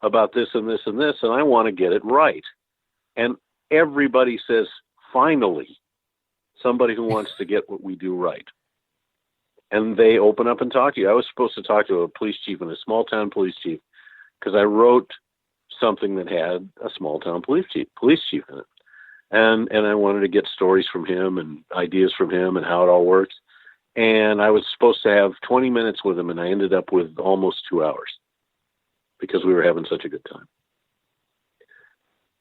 about this and this and this, and I want to get it right." And everybody says, "Finally, somebody who wants to get what we do right." And they open up and talk to you. I was supposed to talk to a police chief in a small town police chief, because I wrote something that had a small town police chief in it. And I wanted to get stories from him and ideas from him and how it all works. And I was supposed to have 20 minutes with him, and I ended up with almost 2 hours because we were having such a good time.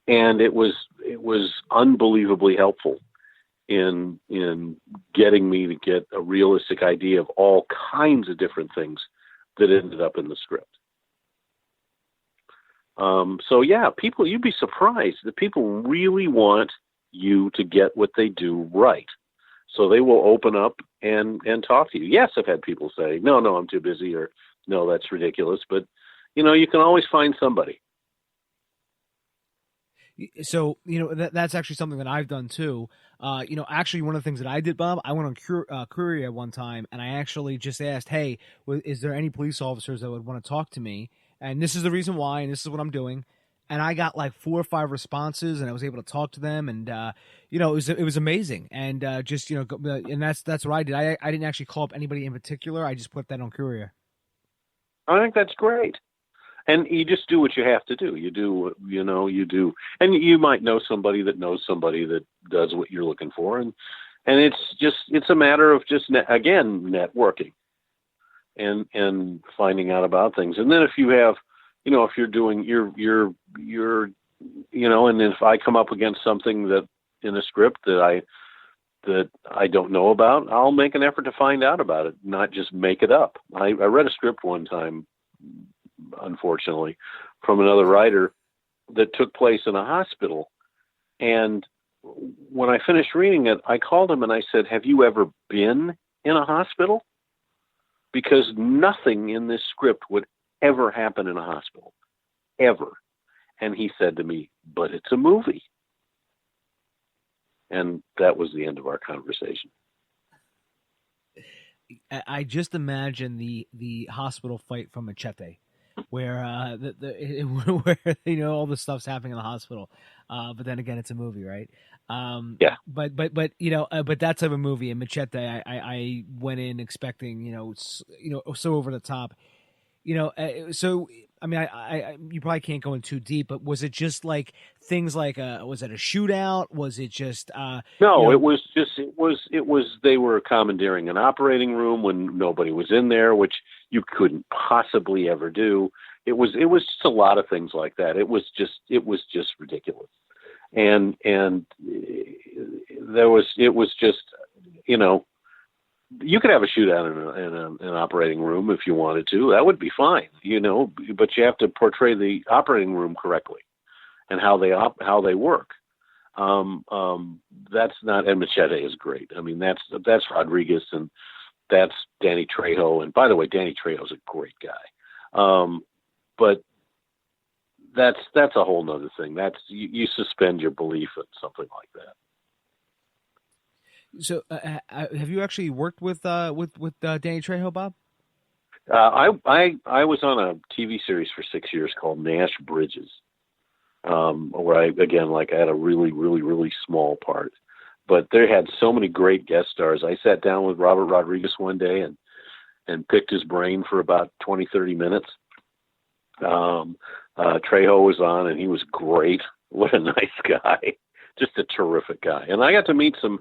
And it was unbelievably helpful in getting me to get a realistic idea of all kinds of different things that ended up in the script. So yeah, people, you'd be surprised that people really want you to get what they do right. So they will open up and talk to you. Yes, I've had people say, no, I'm too busy, or no, that's ridiculous. But, you can always find somebody. So, that's actually something that I've done too. Actually one of the things that I did, Bob, I went on Courier one time, and I actually just asked, "Hey, is there any police officers that would want to talk to me? And this is the reason why, and this is what I'm doing." And I got 4 or 5 responses, and I was able to talk to them, and it was amazing. And and that's what I did. I didn't actually call up anybody in particular. I just put that on Courier. I think that's great. And you just do what you have to do. You do, you do. And you might know somebody that knows somebody that does what you're looking for. And it's a matter of just, networking and finding out about things. And then if you have, if you're doing your and if I come up against something that in a script that I don't know about, I'll make an effort to find out about it, not just make it up. I read a script one time, unfortunately, from another writer that took place in a hospital. And when I finished reading it, I called him and I said, "Have you ever been in a hospital? Because nothing in this script would ever happen in a hospital, ever." And he said to me, "But it's a movie." And that was the end of our conversation. I just imagine the hospital fight from Machete, where where all the stuff's happening in the hospital, but then again, it's a movie, right? Yeah. But but that type of movie, and Machete, I went in expecting so over the top, so. I mean, I you probably can't go in too deep, but was it just things was it a shootout? Was it just No, it was they were commandeering an operating room when nobody was in there, which you couldn't possibly ever do. It was just a lot of things like that. It was just ridiculous. And it was just, you could have a shootout in an operating room if you wanted to. That would be fine, but you have to portray the operating room correctly and how they work. That's not, and Machete is great. I mean, that's Rodriguez, and that's Danny Trejo. And by the way, Danny Trejo's a great guy. But that's a whole nother thing. That's, you suspend your belief in something like that. So, have you actually worked with Danny Trejo, Bob? I was on a TV series for 6 years called Nash Bridges, where I had a really, really, really small part, but they had so many great guest stars. I sat down with Robert Rodriguez one day and picked his brain for about 20, 30 minutes. Trejo was on, and he was great. What a nice guy. Just a terrific guy. And I got to meet some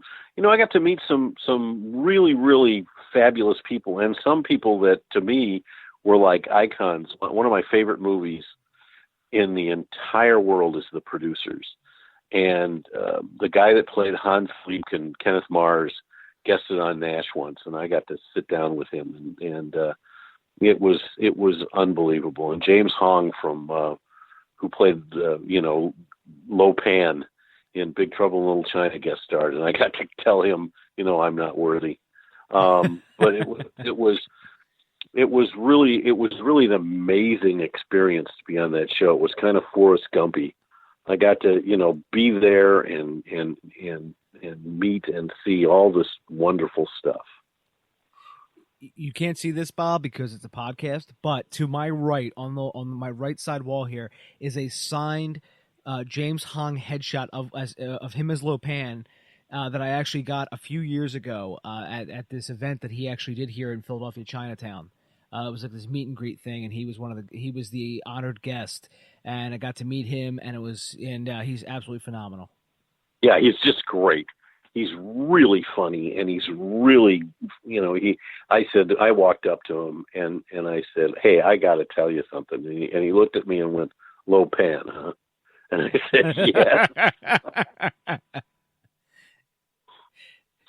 really, really fabulous people, and some people that to me were like icons. One of my favorite movies in the entire world is The Producers. And the guy that played Hans Fliebken, Kenneth Mars, guested on Nash once, and I got to sit down with him, and it was unbelievable. And James Hong who played Lo Pan in Big Trouble in Little China guest starred, and I got to tell him, I'm not worthy. But it was really an amazing experience to be on that show. It was kind of Forrest Gumpy. I got to, be there and meet and see all this wonderful stuff. You can't see this, Bob, because it's a podcast, but to my right, on my right side wall here, is a signed James Hong headshot of him as Lo Pan that I actually got a few years ago at this event that he actually did here in Philadelphia, Chinatown. It was like this meet and greet thing, and he was the honored guest, and I got to meet him, and he's absolutely phenomenal. Yeah, he's just great. He's really funny, and he's really, I walked up to him and I said, "Hey, I got to tell you something." And he looked at me and went, "Lo Pan, huh?" And I said, "Yes."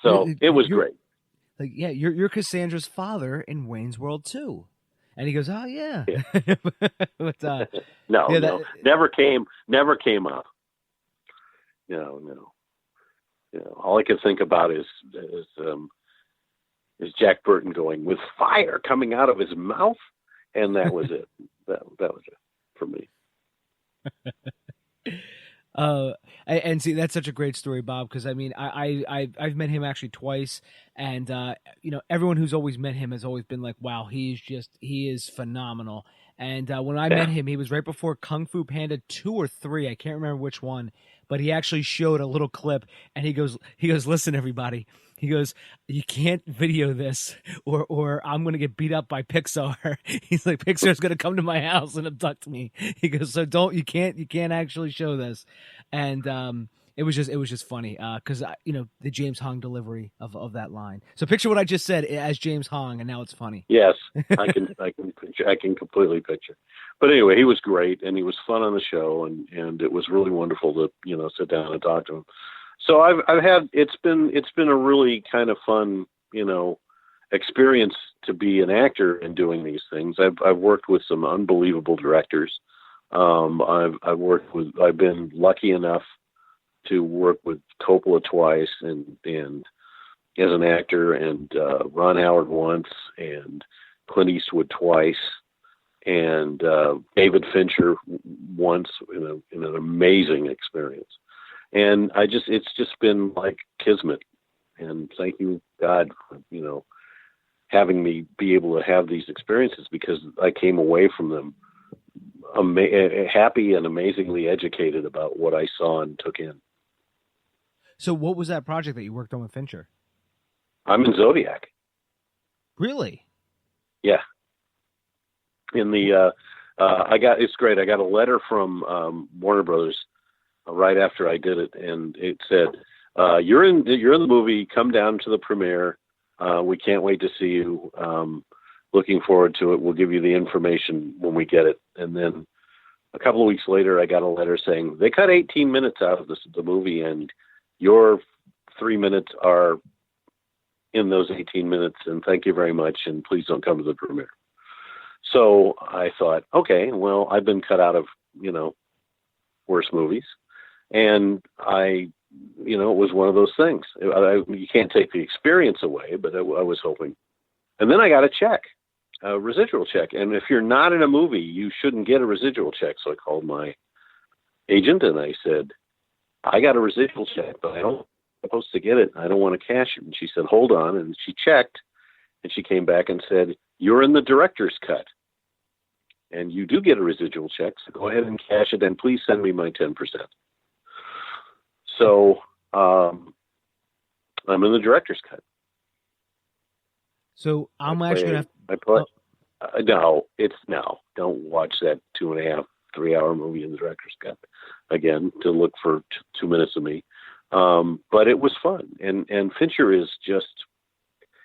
So it was great. Like, yeah, you're Cassandra's father in Wayne's World 2. And he goes, "Oh yeah." But, no, never came up. No. All I could think about is Jack Burton going with fire coming out of his mouth, and that was it. That was it for me. And see, that's such a great story, Bob, because I mean, I've met him actually twice, and everyone who's always met him has always been like, "Wow, he is phenomenal." And when I met him, he was right before Kung Fu Panda 2 or 3, I can't remember which one, but he actually showed a little clip, and he goes, "Listen, everybody." He goes, "You can't video this or I'm going to get beat up by Pixar." He's like, "Pixar's going to come to my house and abduct me." He goes, "So you can't actually show this." And it was just funny because the James Hong delivery of that line. So picture what I just said as James Hong, and now it's funny. Yes, I can picture. I can completely picture. But anyway, he was great, and he was fun on the show, and it was really wonderful to sit down and talk to him. So it's been a really kind of fun experience to be an actor and doing these things. I've worked with some unbelievable directors. I've been lucky enough to work with Coppola twice and as an actor, and Ron Howard once, and Clint Eastwood twice, and David Fincher once in an amazing experience. And it's just been like kismet, and thank you God for, having me be able to have these experiences, because I came away from them happy and amazingly educated about what I saw and took in. So what was that project that you worked on with Fincher? I'm in Zodiac. Really? Yeah. In the it's great. I got a letter from Warner Brothers right after I did it, and it said, "You're in the movie. Come down to the premiere. We can't wait to see you. Looking forward to it. We'll give you the information when we get it." And then a couple of weeks later, I got a letter saying they cut 18 minutes out of the movie, and your 3 minutes are in those 18 minutes, and thank you very much, and please don't come to the premiere. So I thought, okay, well, I've been cut out of, worse movies. And I it was one of those things. You can't take the experience away, but I was hoping. And then I got a check, a residual check. And if you're not in a movie, you shouldn't get a residual check. So I called my agent and I said, I got a residual check, but I don't supposed to get it. I don't want to cash it. And she said, hold on. And she checked and she came back and said, you're in the director's cut. And you do get a residual check. So go ahead and cash it. And please send me my 10%. So I'm in the director's cut. So I'm actually going to No, don't watch that 2.5, 3 hour movie in the director's cut again to look for 2 minutes of me. But it was fun. And Fincher is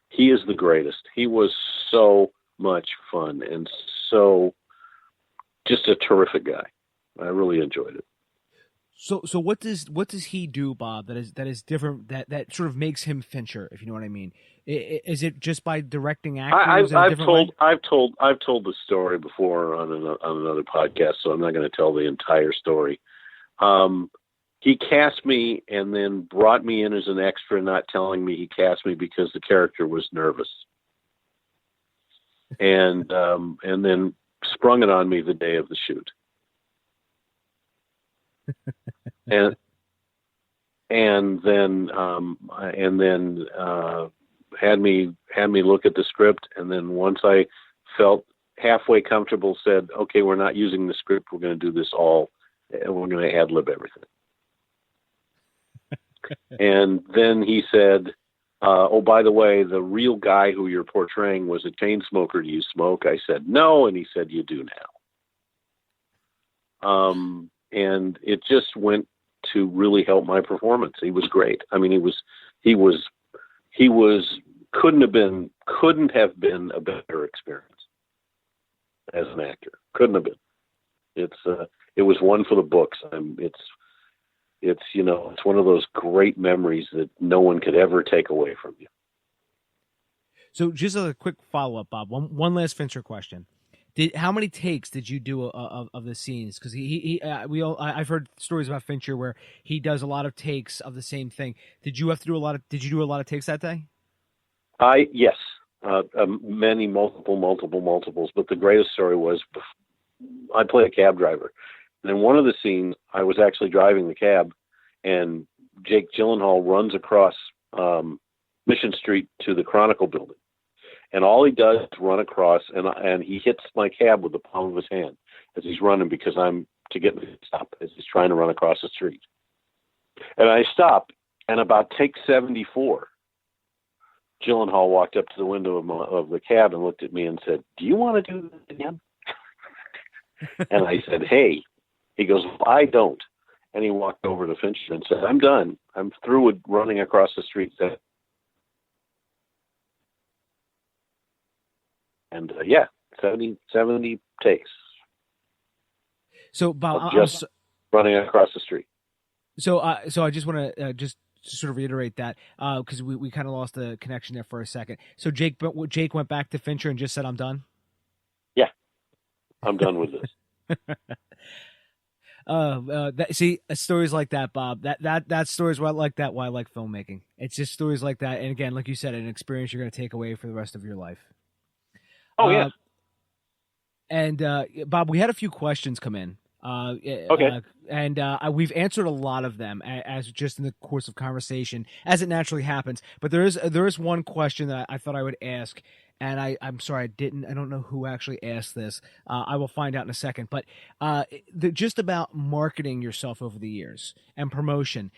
he is the greatest. He was so much fun and so just a terrific guy. I really enjoyed it. So what does he do, Bob, that is different, that sort of makes him Fincher, if you know what I mean? Is it just by directing actors? I've told the story before on another podcast, so I'm not going to tell the entire story. He cast me and then brought me in as an extra, not telling me he cast me because the character was nervous, and then sprung it on me the day of the shoot. and then had me look at the script, and then once I felt halfway comfortable, said, "Okay, we're not using the script. We're going to do this all, and we're going to ad lib everything." And then he said, "Oh, by the way, the real guy who you're portraying was a chain smoker. Do you smoke?" I said, "No," and he said, "You do now." And it just went to really help my performance. He was great. I mean, he couldn't have been a better experience as an actor. Couldn't have been. It was one for the books. It's one of those great memories that no one could ever take away from you. So just a quick follow-up, Bob. One last Fincher question. How many takes did you do of the scenes? Because I've heard stories about Fincher where he does a lot of takes of the same thing. Did you do a lot of takes that day? Yes, many multiples. But the greatest story was I play a cab driver, and in one of the scenes I was actually driving the cab, and Jake Gyllenhaal runs across Mission Street to the Chronicle building. And all he does is run across, and he hits my cab with the palm of his hand as he's running because I'm to get me to stop as he's trying to run across the street. And I stopped, and about take 74, Gyllenhaal walked up to the window of the cab and looked at me and said, "Do you want to do this again?" And I said, "Hey." He goes, "Well, I don't." And he walked over to Fincher and said, "I'm done. I'm through with running across the street." And 70 takes. So, Bob, just running across the street. So I just want to just sort of reiterate that because we kind of lost the connection there for a second. So Jake went back to Fincher and just said, "I'm done." Yeah, I'm done with this. Stories like that, Bob. That stories why I like that. Why I like filmmaking. It's just stories like that, and again, like you said, an experience you're going to take away for the rest of your life. Oh, yeah. And Bob, we had a few questions come in. Okay. We've answered a lot of them as just in the course of conversation, as it naturally happens. But there is one question that I thought I would ask, and I'm sorry I didn't. I don't know who actually asked this. I will find out in a second. But just about marketing yourself over the years and promotion.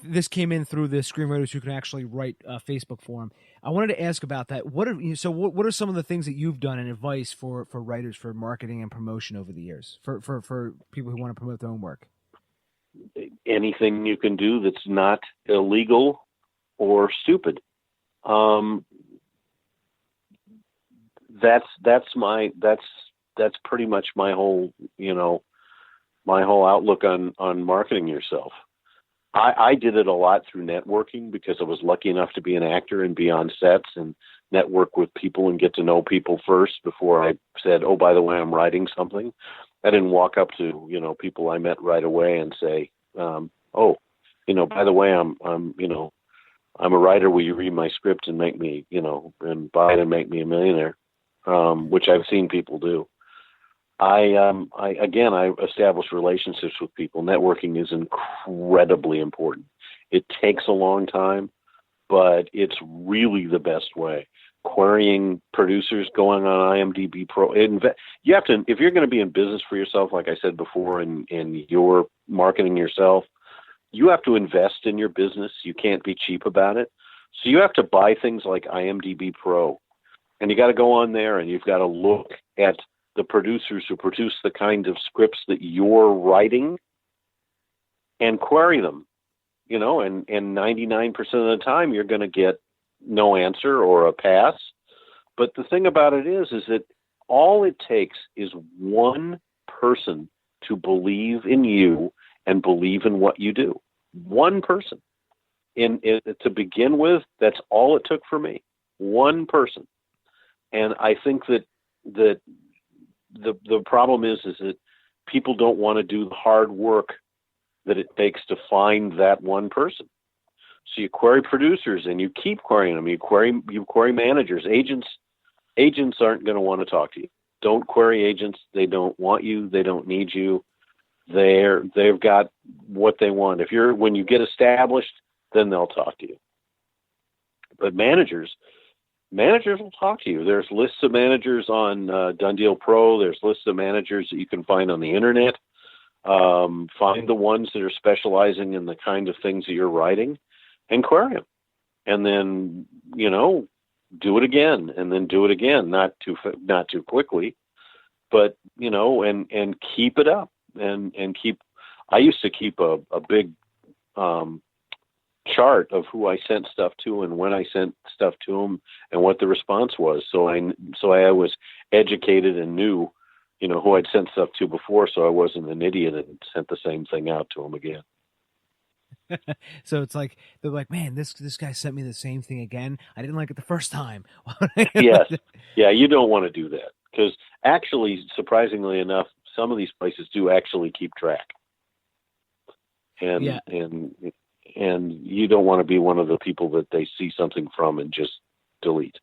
This came in through the Screenwriters Who Can Actually Write Facebook forum. I wanted to ask about that. What are some of the things that you've done and advice for writers for marketing and promotion over the years for people who want to promote their own work? Anything you can do that's not illegal or stupid. That's pretty much my whole outlook on marketing yourself. I did it a lot through networking because I was lucky enough to be an actor and be on sets and network with people and get to know people first before I said, "Oh, by the way, I'm writing something." I didn't walk up to, people I met right away and say, "Oh, by the way, I'm I'm a writer. Will you read my script and make me, and buy it and make me a millionaire? Which I've seen people do. I establish relationships with people. Networking is incredibly important. It takes a long time, but it's really the best way. Querying producers, going on IMDb Pro. You have to, if you're going to be in business for yourself, like I said before, and you're marketing yourself, you have to invest in your business. You can't be cheap about it. So you have to buy things like IMDb Pro, and you got to go on there and you've got to look at the producers who produce the kind of scripts that you're writing and query them, and 99% of the time you're going to get no answer or a pass. But the thing about it is that all it takes is one person to believe in you and believe in what you do. One person. To begin with, that's all it took for me. One person. And I think that the problem is that people don't want to do the hard work that it takes to find that one person. So you query producers and you keep querying them. You query managers. Agents aren't going to want to talk to you. Don't query agents. They don't want you. They don't need you. They've got what they want. When you get established, then they'll talk to you. But managers will talk to you. There's lists of managers on Done Deal Pro. There's lists of managers that you can find on the internet. Find the ones that are specializing in the kind of things that you're writing and query them. And then, do it again and then do it again, not too quickly, but, and keep it up and keep, I used to keep a big chart of who I sent stuff to and when I sent stuff to them and what the response was. So I was educated and knew, who I'd sent stuff to before, so I wasn't an idiot and sent the same thing out to them again. So it's like, they're like, man, this guy sent me the same thing again. I didn't like it the first time. Yes. Yeah, you don't want to do that because actually, surprisingly enough, some of these places do actually keep track. And you don't want to be one of the people that they see something from and just delete.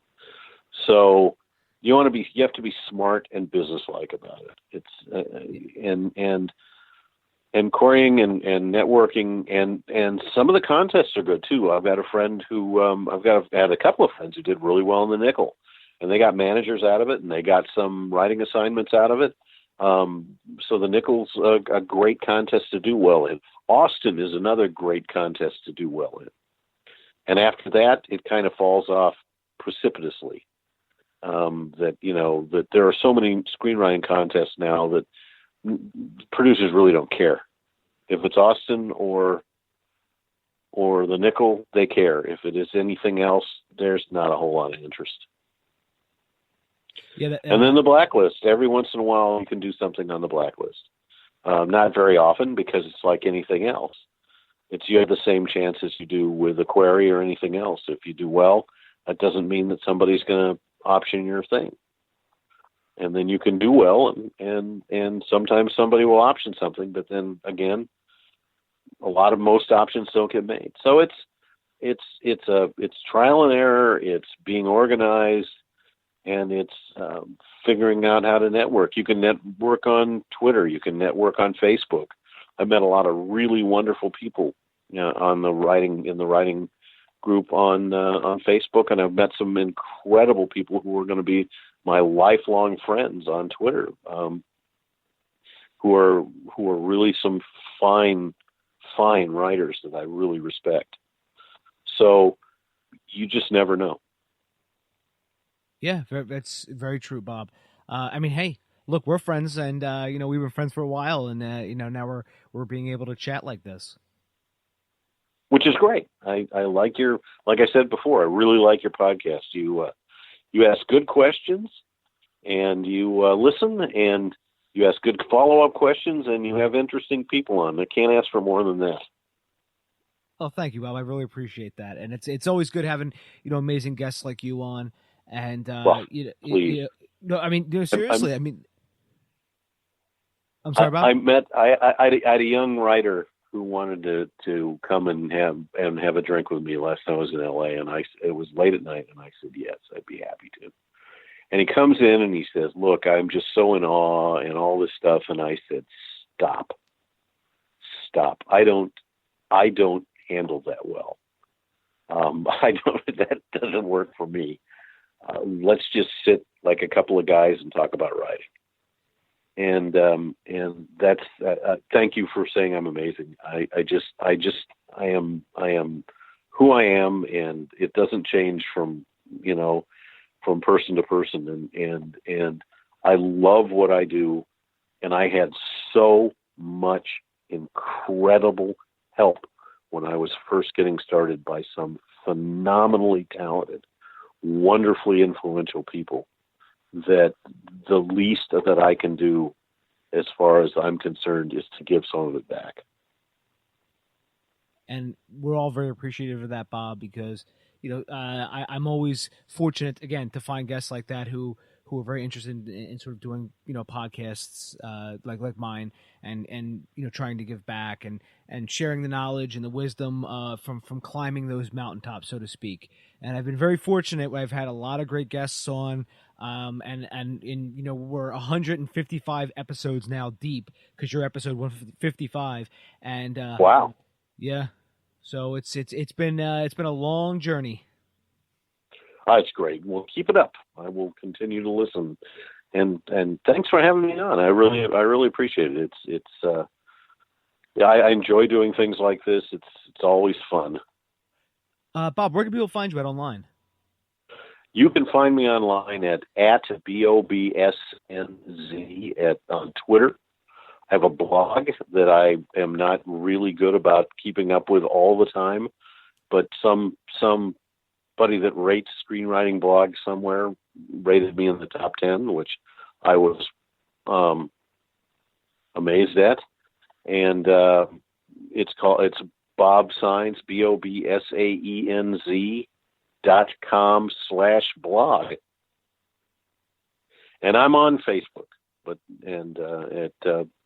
So you have to be smart and businesslike about it. It's and querying and networking and some of the contests are good too. I've got a friend who I had a couple of friends who did really well in the nickel, and they got managers out of it, and they got some writing assignments out of it. So the nickel's a great contest to do well in. Austin is another great contest to do well in, and after that, it kind of falls off precipitously. That there are so many screenwriting contests now that producers really don't care. If it's Austin or the nickel, they care. If it is anything else, there's not a whole lot of interest. Yeah, and then the blacklist. Every once in a while, you can do something on the blacklist. Not very often because it's like anything else. You have the same chance as you do with a query or anything else. If you do well, that doesn't mean that somebody's going to option your thing. And then you can do well, and sometimes somebody will option something, but then again, most options don't get made. So it's trial and error. It's being organized, and it's figuring out how to network. You can network on Twitter. You can network on Facebook. I've met a lot of really wonderful people in the writing group on Facebook, and I've met some incredible people who are going to be my lifelong friends on Twitter, who are really some fine writers that I really respect. So you just never know. Yeah, that's very true, Bob. Hey, look, we're friends, and we've been friends for a while, and now we're being able to chat like this, which is great. I like like I said before, I really like your podcast. You ask good questions, and you listen, and you ask good follow-up questions, and you have interesting people on. I can't ask for more than that. Oh, thank you, Bob. I really appreciate that, and it's always good having amazing guests like you on. And please. Seriously. I'm sorry, Bob. I had a young writer who wanted to come and have a drink with me last time I was in LA, and it was late at night, and I said yes, I'd be happy to. And he comes in and he says, "Look, I'm just so in awe and all this stuff." And I said, "Stop. I don't handle that well. That doesn't work for me. Let's just sit like a couple of guys and talk about writing." And that's thank you for saying I'm amazing. I am who I am, and it doesn't change from person to person. And I love what I do, and I had so much incredible help when I was first getting started by some phenomenally talented, wonderfully influential people, that the least that I can do, as far as I'm concerned, is to give some of it back. And we're all very appreciative of that, Bob, because I'm always fortunate, again, to find guests like that who are very interested in sort of doing podcasts like mine, and trying to give back and sharing the knowledge and the wisdom from climbing those mountaintops, so to speak. And I've been very fortunate. I've had a lot of great guests on, we're 155 episodes now deep, because you're episode 155, and wow, yeah. So it's been a long journey. It's great. Well, keep it up. I will continue to listen, and thanks for having me on. I really appreciate it. It's I enjoy doing things like this. It's always fun. Bob, where can people find you at online? You can find me online at BOBSNZ on Twitter. I have a blog that I am not really good about keeping up with all the time, but somebody that rates screenwriting blogs somewhere rated me in the top 10, which I was amazed at. And it's Bob Saenz, BOBSAENZ.com/blog. And I'm on Facebook, at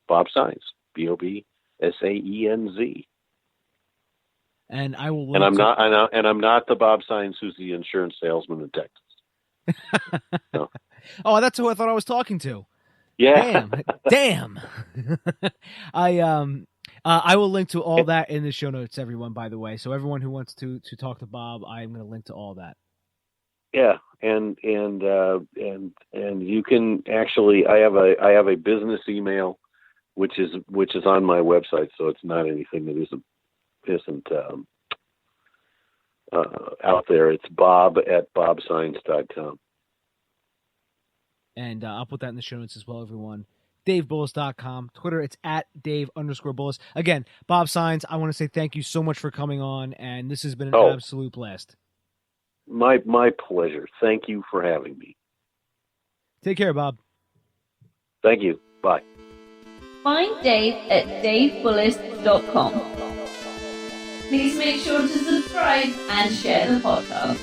Bob Saenz, BOBSAENZ. And I will. And I'm not the Bob Saenz who's the insurance salesman in Texas. No. Oh, that's who I thought I was talking to. Yeah. Damn. I will link to all that in the show notes, everyone, by the way. So everyone who wants to talk to Bob, I'm going to link to all that. Yeah. And you can actually, I have a business email, which is on my website. So it's not anything that isn't out there. It's bob@bobsaenz.com. And I'll put that in the show notes as well, everyone. DaveBullis.com. Twitter, it's @Dave_Bullis. Again, Bob Saenz, I want to say thank you so much for coming on, and this has been an absolute blast. My pleasure. Thank you for having me. Take care, Bob. Thank you. Bye. Find Dave at davebullis.com. Please make sure to subscribe and share the podcast.